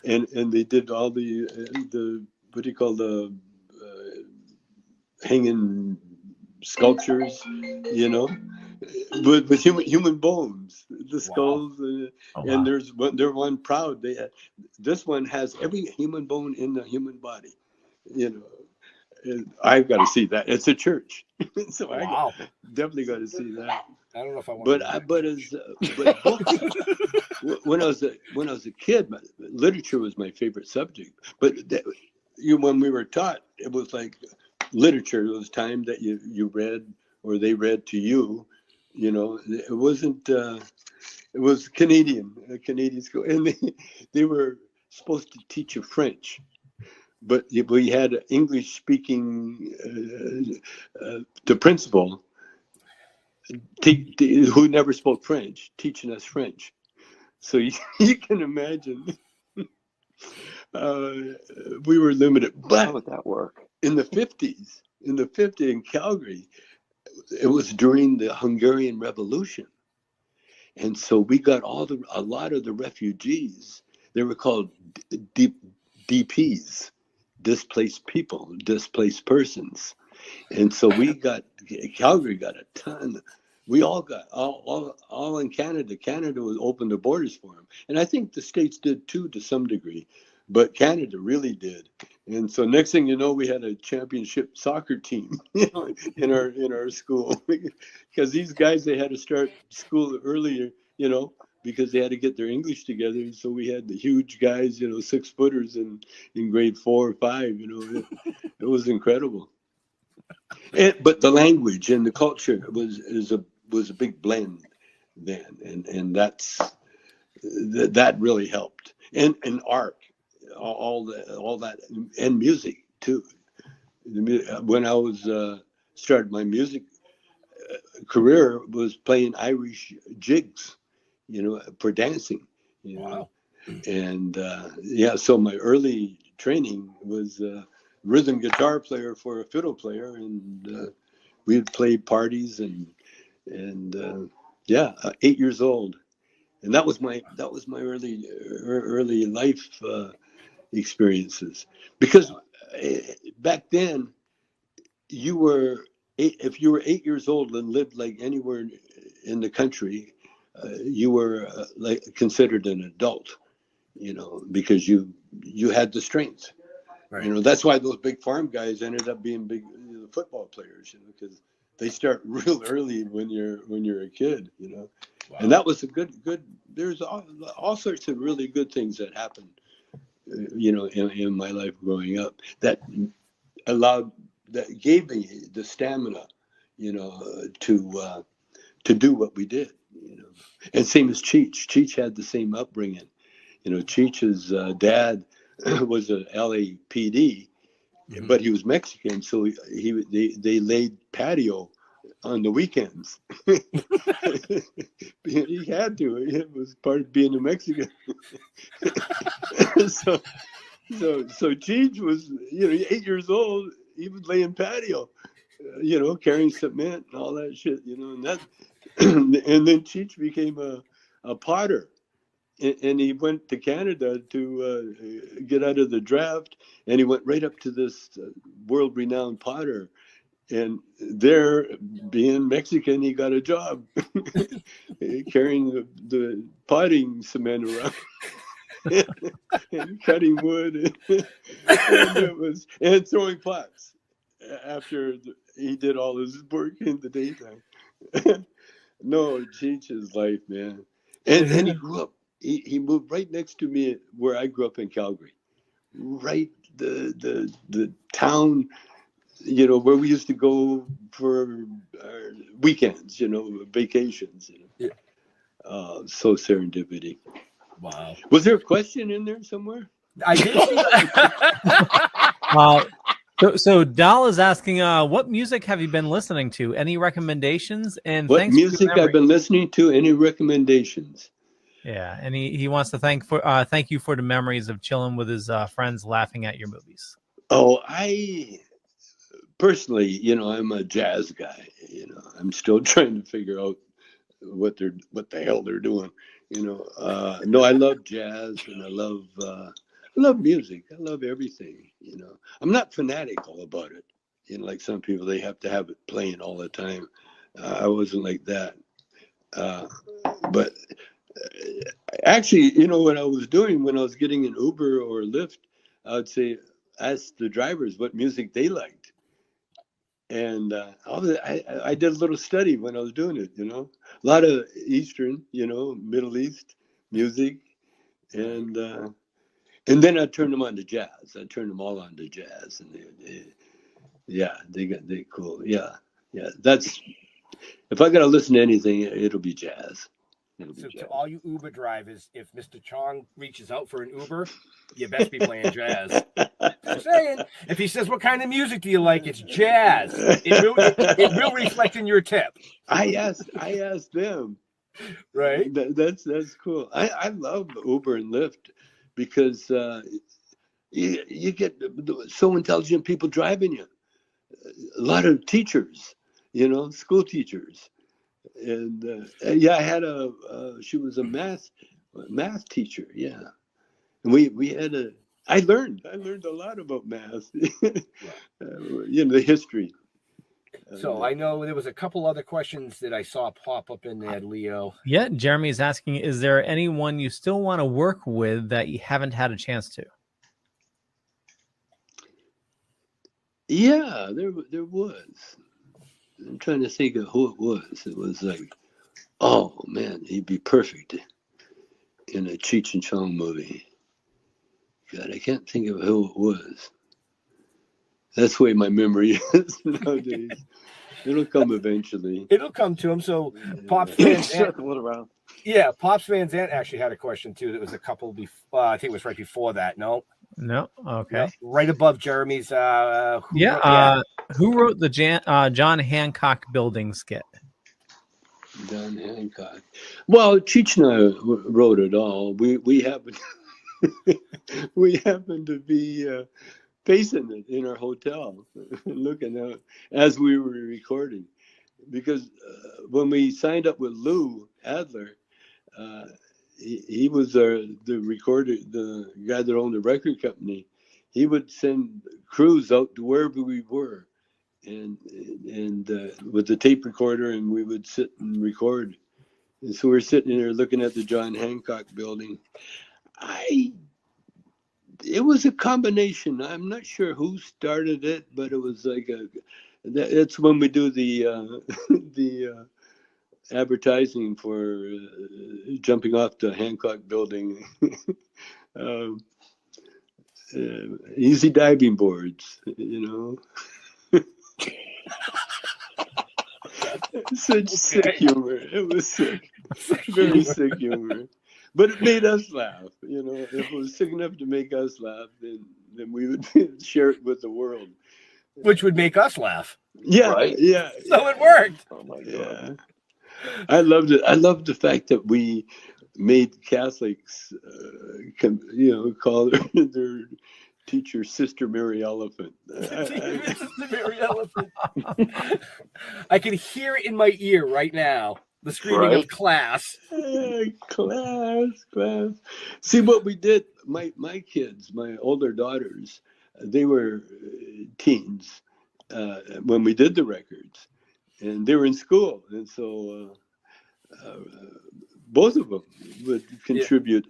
and they did all the what do you call the hanging sculptures, with human bones, the skulls, and there's they're one proud. This one has every human bone in the human body, And I've got to see that. It's a church, so I definitely got to see that. I don't know if I want. But books, when I was a kid, literature was my favorite subject. But when we were taught, it was like literature. It was time that you read or they read to you. It wasn't. It was a Canadian school, and they were supposed to teach you French. But we had an English-speaking, the principal, who never spoke French, teaching us French. So you can imagine, we were limited. But how would that work? In the 50s in Calgary, it was during the Hungarian Revolution, and so we got a lot of the refugees. They were called DPs. Displaced people, displaced persons, and so Calgary got a ton. We all got all in Canada. Canada was open the borders for them, and I think the states did too to some degree, but Canada really did. And so next thing you know, we had a championship soccer team, in our school, because these guys, they had to start school earlier, because they had to get their English together. So we had the huge guys, 6-footers in grade 4 or 5. It was incredible. But the language and the culture was a big blend then, and that really helped. And art, all that, and music too. When I was started my music career, was playing Irish jigs, for dancing, Wow. And so my early training was rhythm guitar player for a fiddle player, and we'd play parties and 8 years old, and that was my early life experiences, because back then if you were 8 years old and lived like anywhere in the country, you were like considered an adult, because you had the strength. Right. That's why those big farm guys ended up being big football players, because they start real early when you're a kid, Wow. And that was a good. There's all sorts of really good things that happened, in my life growing up, that gave me the stamina, to do what we did, And same as Cheech. Cheech had the same upbringing. Cheech's dad was a LAPD, mm-hmm. But he was Mexican, so they laid patio on the weekends. He had to. It was part of being a Mexican. So Cheech was, 8 years old. He was laying patio, carrying cement and all that shit, and that. And then Cheech became a potter, and he went to Canada to get out of the draft, and he went right up to this world-renowned potter. And there, being Mexican, he got a job carrying the potting cement around and cutting wood, and throwing pots after he did all his work in the daytime. No, it changed his life, man. And he grew up. He moved right next to me where I grew up in Calgary, right the town, where we used to go for our weekends, vacations. Yeah. So serendipity. Wow. Was there a question in there somewhere? I did see. So Dal is asking, what music have you been listening to? Any recommendations? And What thanks music I've been listening to? Any recommendations? Yeah, and he wants to thank you for the memories of chilling with his friends, laughing at your movies. Oh, I personally, I'm a jazz guy. I'm still trying to figure out what the hell they're doing. No, I love jazz, and I love music. I love everything. I'm not fanatical about it. Like some people, they have to have it playing all the time. I wasn't like that. But actually, what I was doing when I was getting an Uber or Lyft, I would say, ask the drivers what music they liked. And I did a little study when I was doing it, a lot of Eastern, Middle East music. And then I turned them on to jazz. I turned them all on to jazz. And they cool. Yeah. That's, if I got to listen to anything, it'll be jazz. So to all you Uber drivers, if Mr. Chong reaches out for an Uber, you best be playing jazz. Just saying. If he says, what kind of music do you like? It's jazz. It will reflect in your tip. I asked them. Right. That's cool. I love Uber and Lyft because you get so intelligent people driving you. A lot of teachers, school teachers. And I had she was a math teacher. Yeah. And we had I learned a lot about math, the history. So I know there was a couple other questions that I saw pop up in there, Leo. Yeah, Jeremy is asking, is there anyone you still want to work with that you haven't had a chance to? Yeah, there was. I'm trying to think of who it was. It was like, oh man, he'd be perfect in a Cheech Chong movie. God, I can't think of who it was. That's the way my memory is nowadays. It'll come eventually. It'll come to him. So Pops Van Circle it around. Yeah, Pops Van Zandt actually had a question too. That was a couple before. I think it was right before that. No. Okay. No, right above Jeremy's. Who wrote the John Hancock building skit? John Hancock. Well, Cheech and I wrote it all. We happened we happened to be facing it in our hotel, looking out as we were recording, because when we signed up with Lou Adler, he was the recorder, the guy that owned the record company. He would send crews out to wherever we were, and with the tape recorder, and we would sit and record. And so we're sitting there looking at the John Hancock building. It was a combination. I'm not sure who started it, but it was like it's when we do the advertising for jumping off the Hancock building. Easy diving boards, Such sick humor. It was sick. Very sick humor. But it made us laugh. If it was sick enough to make us laugh, then we would share it with the world. Which would make us laugh. Yeah, right? Yeah. So it worked. Oh my God. Yeah. I loved it. I loved the fact that we made Catholics, call their teacher Sister Mary Elephant. Sister Mary Elephant. I can hear it in my ear right now. The screaming of Right. class. Class. See what we did. My kids, my older daughters, they were teens when we did the records, and they were in school, and so both of them would contribute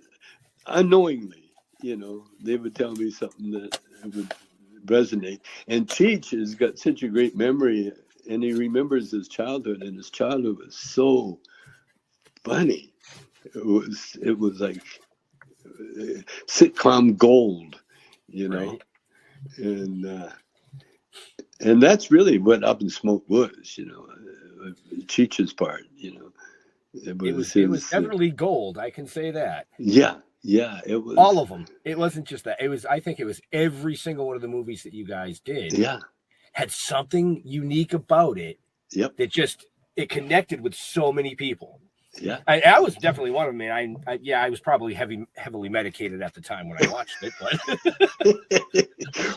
unknowingly. They would tell me something that would resonate. And Cheech has got such a great memory, and he remembers his childhood, and his childhood was so funny. It was like sitcom gold, Right. and that's really what Up in Smoke was, Cheech's part, It was It was definitely gold. I can say that. yeah, it was All of them. It wasn't just that. I think it was every single one of the movies that you guys did. Yeah. Had something unique about it. Yep. That it connected with so many people. Yeah. I was definitely one of them. I was probably heavily medicated at the time when I watched it, but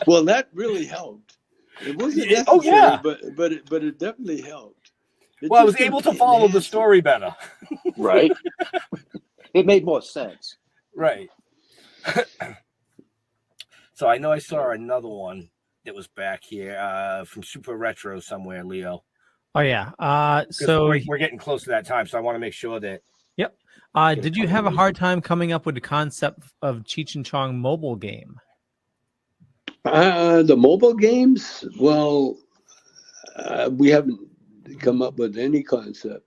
well, that really helped. It wasn't necessary, oh yeah, but it definitely helped. I was able to follow the story better. Right. It made more sense. Right. So I know I saw another one that was back here from Super Retro somewhere, Leo. Oh yeah. So we're getting close to that time, so I want to make sure that. Yep. Did you have a hard time coming up with the concept of Cheech and Chong mobile game? The mobile games? Well, we haven't come up with any concept.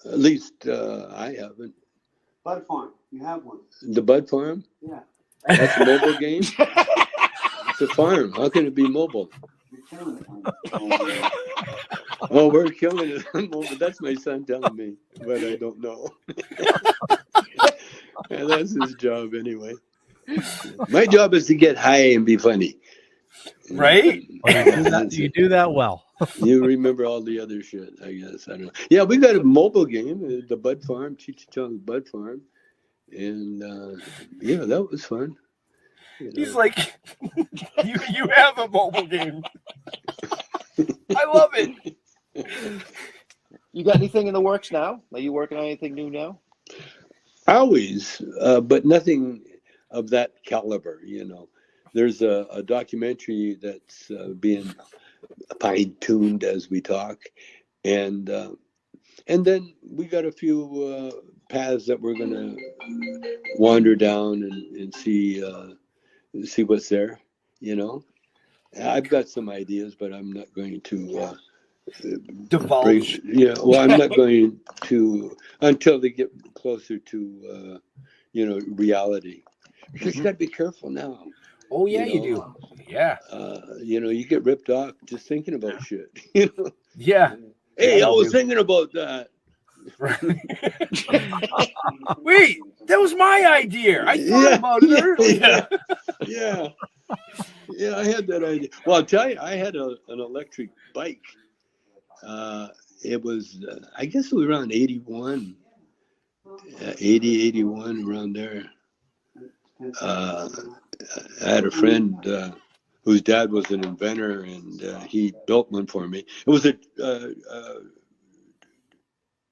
At least I haven't. Bud Farm, you have one. The Bud Farm? Yeah. That's a mobile game? It's a farm. How can it be mobile? You're killing it. Oh, we're killing it on mobile. That's my son telling me, but I don't know. Yeah, that's his job anyway. My job is to get high and be funny. Right? You do that well. You remember all the other shit, I guess. I don't know. Yeah, we got a mobile game, the Bud Farm, Cheech Chong's Bud Farm. And yeah, that was fun. He's like, you have a mobile game. I love it. You got anything in the works now? Are you working on anything new now? Always, but nothing of that caliber, There's a documentary that's being fine-tuned as we talk. And then we got a few paths that we're going to wander down and see what's there, I've got some ideas, but I'm not going to divulge. I'm not going to until they get closer to reality, because you got to be careful now. Oh yeah, you do. Yeah. You get ripped off just thinking about shit. Yeah. Hey, I was thinking about that. Wait, that was my idea. I thought about it earlier. Yeah, I had that idea. Well, I'll tell you, I had an electric bike. It was, I guess it was around 81, 81, around there. I had a friend whose dad was an inventor, and he built one for me. It was a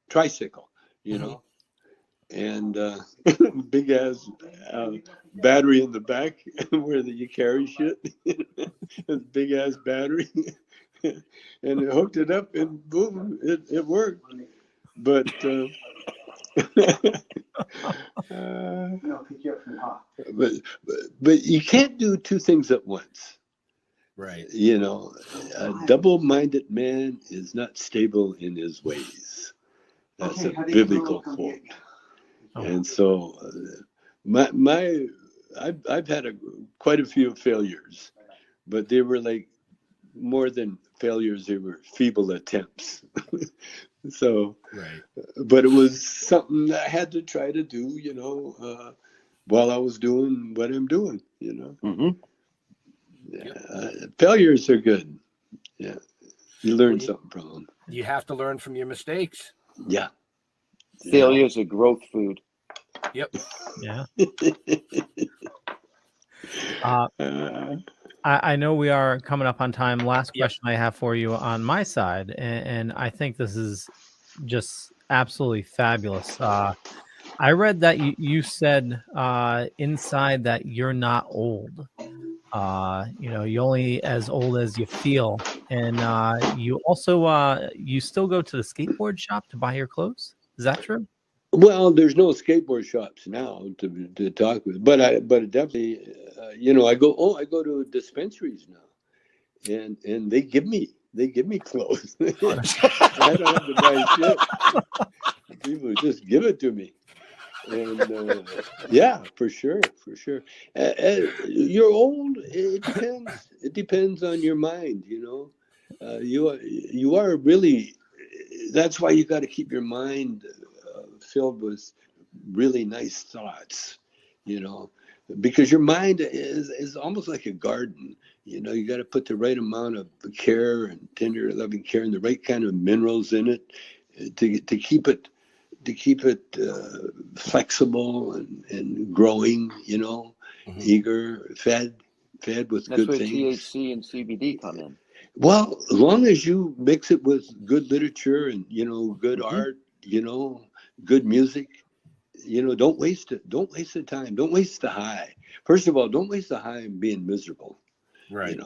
tricycle, and big ass battery in the back where you carry shit. Big ass battery, and it hooked it up, and boom, it worked. But but you can't do two things at once. Right. A double-minded man is not stable in his ways. That's a biblical quote. And so I've had quite a few failures, but they were like more than failures, they were feeble attempts. So, right. But it was something that I had to try to do, while I was doing what I'm doing, Mm-hmm. Failures are good. Yeah. You learn something from them. You have to learn from your mistakes. Yeah. Failure's a growth food. Yep. Yeah. I know we are coming up on time. Last question I have for you on my side, and I think this is just absolutely fabulous. I read that you said inside that you're not old. You're only as old as you feel, and you also you still go to the skateboard shop to buy your clothes. Is that true? Well, there's no skateboard shops now to talk with, but definitely, I go to dispensaries now, and they give me clothes. I don't have to buy shit. People just give it to me. And yeah, for sure. You're old. It depends. It depends on your mind. You are really. That's why you got to keep your mind filled with really nice thoughts. Because your mind is almost like a garden. You got to put the right amount of care and tender, loving care, and the right kind of minerals in it to keep it flexible and growing, eager, fed with That's good where things. THC and CBD come in. Well, as long as you mix it with good literature and, good art, good music, don't waste it. Don't waste the time. Don't waste the high. First of all, don't waste the high in being miserable. Right.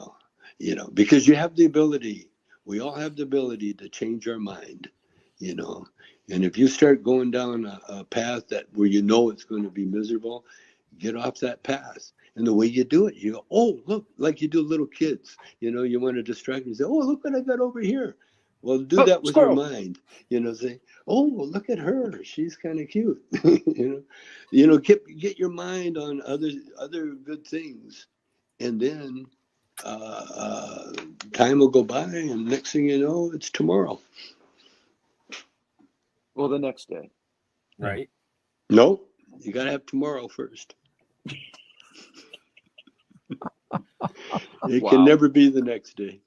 Because you have the ability, we all have the ability to change our mind, and if you start going down a path where it's going to be miserable, get off that path. And the way you do it, you go, oh, look, like you do little kids, you want to distract them and say, oh, look what I got over here. Well, do that with your mind, say, oh, well, look at her. She's kind of cute. Get your mind on other good things. And then time will go by, and next thing you know, it's tomorrow. Well, the next day. Right. No, you got to have tomorrow first. It can never be the next day.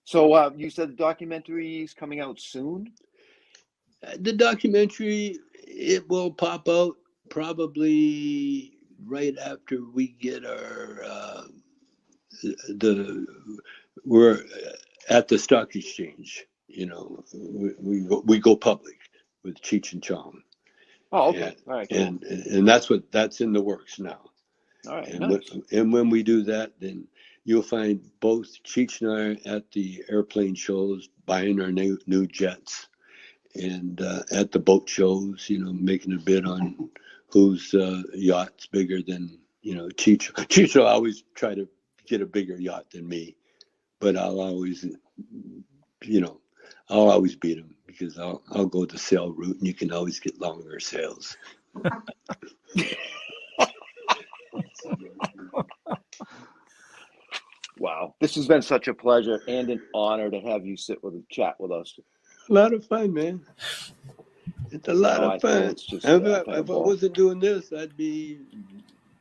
So you said the documentary is coming out soon? The documentary, it will pop out probably right after we get we're at the stock exchange. We go public with Cheech and Chong. Oh, okay. All right. Cool. And that's in the works now. All right. And, Nice. when we do that, then you'll find both Cheech and I at the airplane shows, buying our new jets, and at the boat shows, making a bid on whose yacht's bigger than, Cheech. Cheech will always try to get a bigger yacht than me, but I'll always beat him, because I'll go the sail route, and you can always get longer sails. Wow. This has been such a pleasure and an honor to have you chat with us. A lot of fun, man. It's a lot of fun. It's just, if I wasn't doing this, I'd be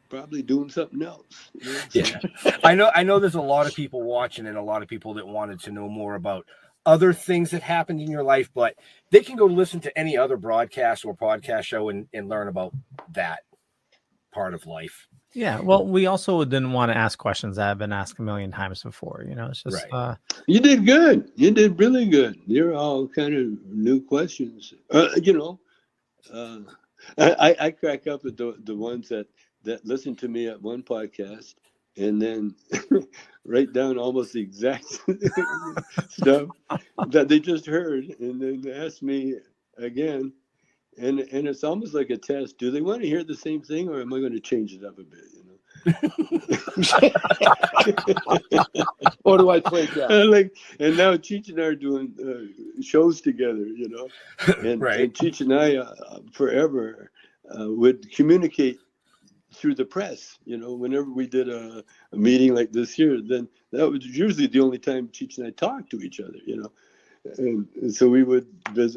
probably doing something else. Yeah. I know there's a lot of people watching, and a lot of people that wanted to know more about other things that happened in your life, but they can go listen to any other broadcast or podcast show and learn about that part of life. Yeah, well, we also didn't want to ask questions that have been asked a million times before. It's just right. You did good. You did really good. They're all kind of new questions. I crack up at the ones that listen to me at one podcast and then write down almost the exact stuff that they just heard, and then ask me again. And it's almost like a test. Do they want to hear the same thing, or am I going to change it up a bit? Or do I play that? And now Cheech and I are doing shows together, and, right. And Cheech and I forever would communicate through the press. Whenever we did a meeting like this here, then that was usually the only time Cheech and I talked to each other. And so we would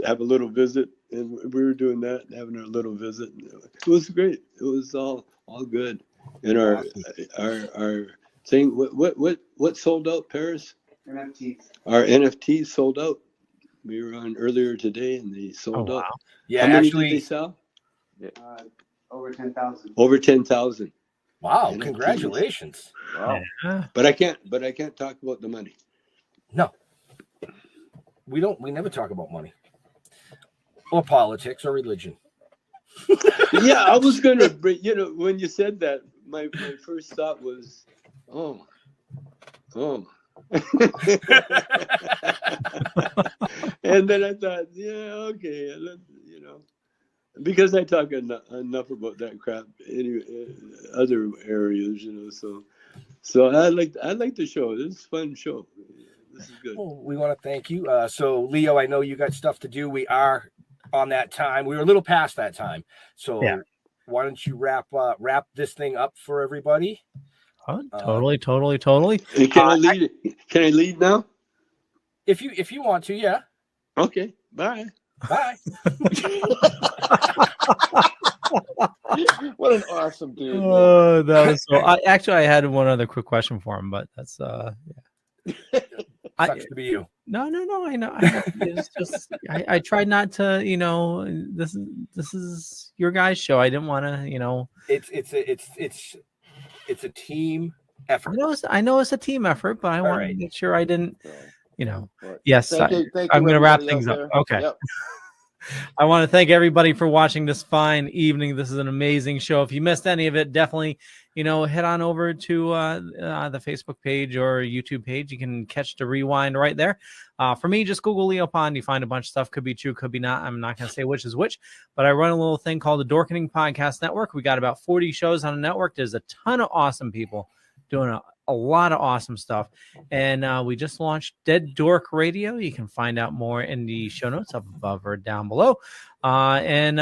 have a little visit, and we were doing that, having our little visit. It was great. It was all good. And our thing, what sold out, Paris? NFTs. Our NFTs sold out. We were on earlier today, and they sold out. Yeah, how many actually, did they sell? Over 10,000. Over 10,000. Wow! NFTs. Congratulations. Wow. But I can't talk about the money. No. We never talk about money. or politics or religion. Yeah, I was gonna bring. When you said that, my first thought was, oh. And then I thought, yeah, okay, because I talk enough about that crap in other areas, So I like the show. This is a fun show. This is good. Well, we want to thank you. So Leo, I know you got stuff to do. We are on that time. We were a little past that time. So Yeah. why don't you wrap this thing up for everybody? Oh, totally. Hey, can I lead? Can I lead now? If you want to, yeah. Okay. Bye. Bye. What an awesome dude. man. Oh, that was so. I had one other quick question for him, but that's yeah. Sucks to be you. No. I know. It's just I tried not to. This is your guys' show. I didn't want to. It's a team effort. I know it's a team effort, but I want right. to make sure I didn't. But Yes, thank you, I'm going to wrap everybody things out up. there. Okay. Yep. I want to thank everybody for watching this fine evening. This is an amazing show. If you missed any of it, definitely, head on over to the Facebook page or YouTube page. You can catch the rewind right there. For me, just Google Leo Pond. You find a bunch of stuff. Could be true, could be not. I'm not going to say which is which, but I run a little thing called the Dorkening Podcast Network. We got about 40 shows on the network. There's a ton of awesome people doing a lot of awesome stuff. And we just launched Dead Dork Radio. You can find out more in the show notes up above or down below. And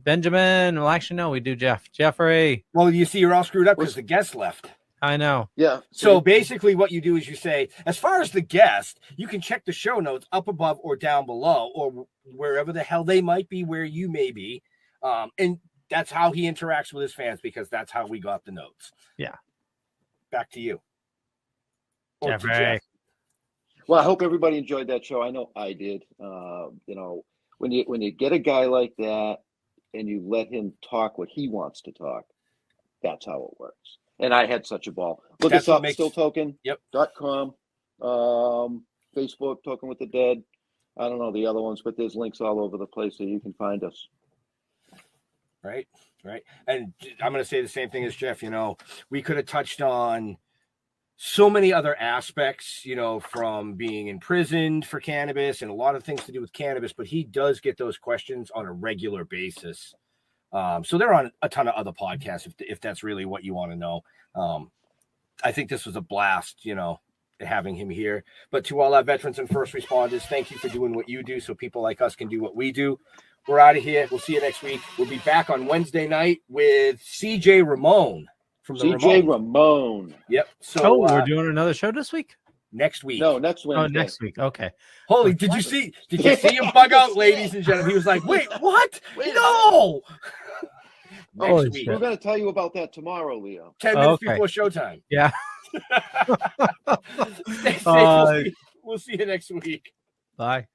Benjamin, well, actually, no, we do Jeffrey. Well, you see, you're all screwed up because the guest left. I know. Yeah. So basically what you do is you say, as far as the guest, you can check the show notes up above or down below or wherever the hell they might be, where you may be. And that's how he interacts with his fans because that's how we got the notes. Yeah. Back to you. Or to Jeffrey. Jeff. Well, I hope everybody enjoyed that show. I know I did. When you get a guy like that and you let him talk what he wants to talk, that's how it works. And I had such a ball. Look That's us up, what makes- stilltoking.com, Facebook, Token with the Dead. I don't know the other ones, but there's links all over the place so you can find us. Right. And I'm going to say the same thing as Jeff. We could have touched on so many other aspects, from being imprisoned for cannabis and a lot of things to do with cannabis, but he does get those questions on a regular basis. So they're on a ton of other podcasts if that's really what you want to know. I think this was a blast, having him here. But to all our veterans and first responders, thank you for doing what you do so people like us can do what we do. We're out of here. We'll see you next week. We'll be back on Wednesday night with CJ Ramon from the CJ Ramon. Yep. So we're doing another show this week? next week. No, next Wednesday. Oh, next week. Okay. Holy, did you see him bug out, ladies and gentlemen? He was like, wait, what? No. Holy Next week. We're going to tell you about that tomorrow, Leo. 10 minutes Okay. before showtime. Yeah. Stay safe. We'll see you next week. Bye.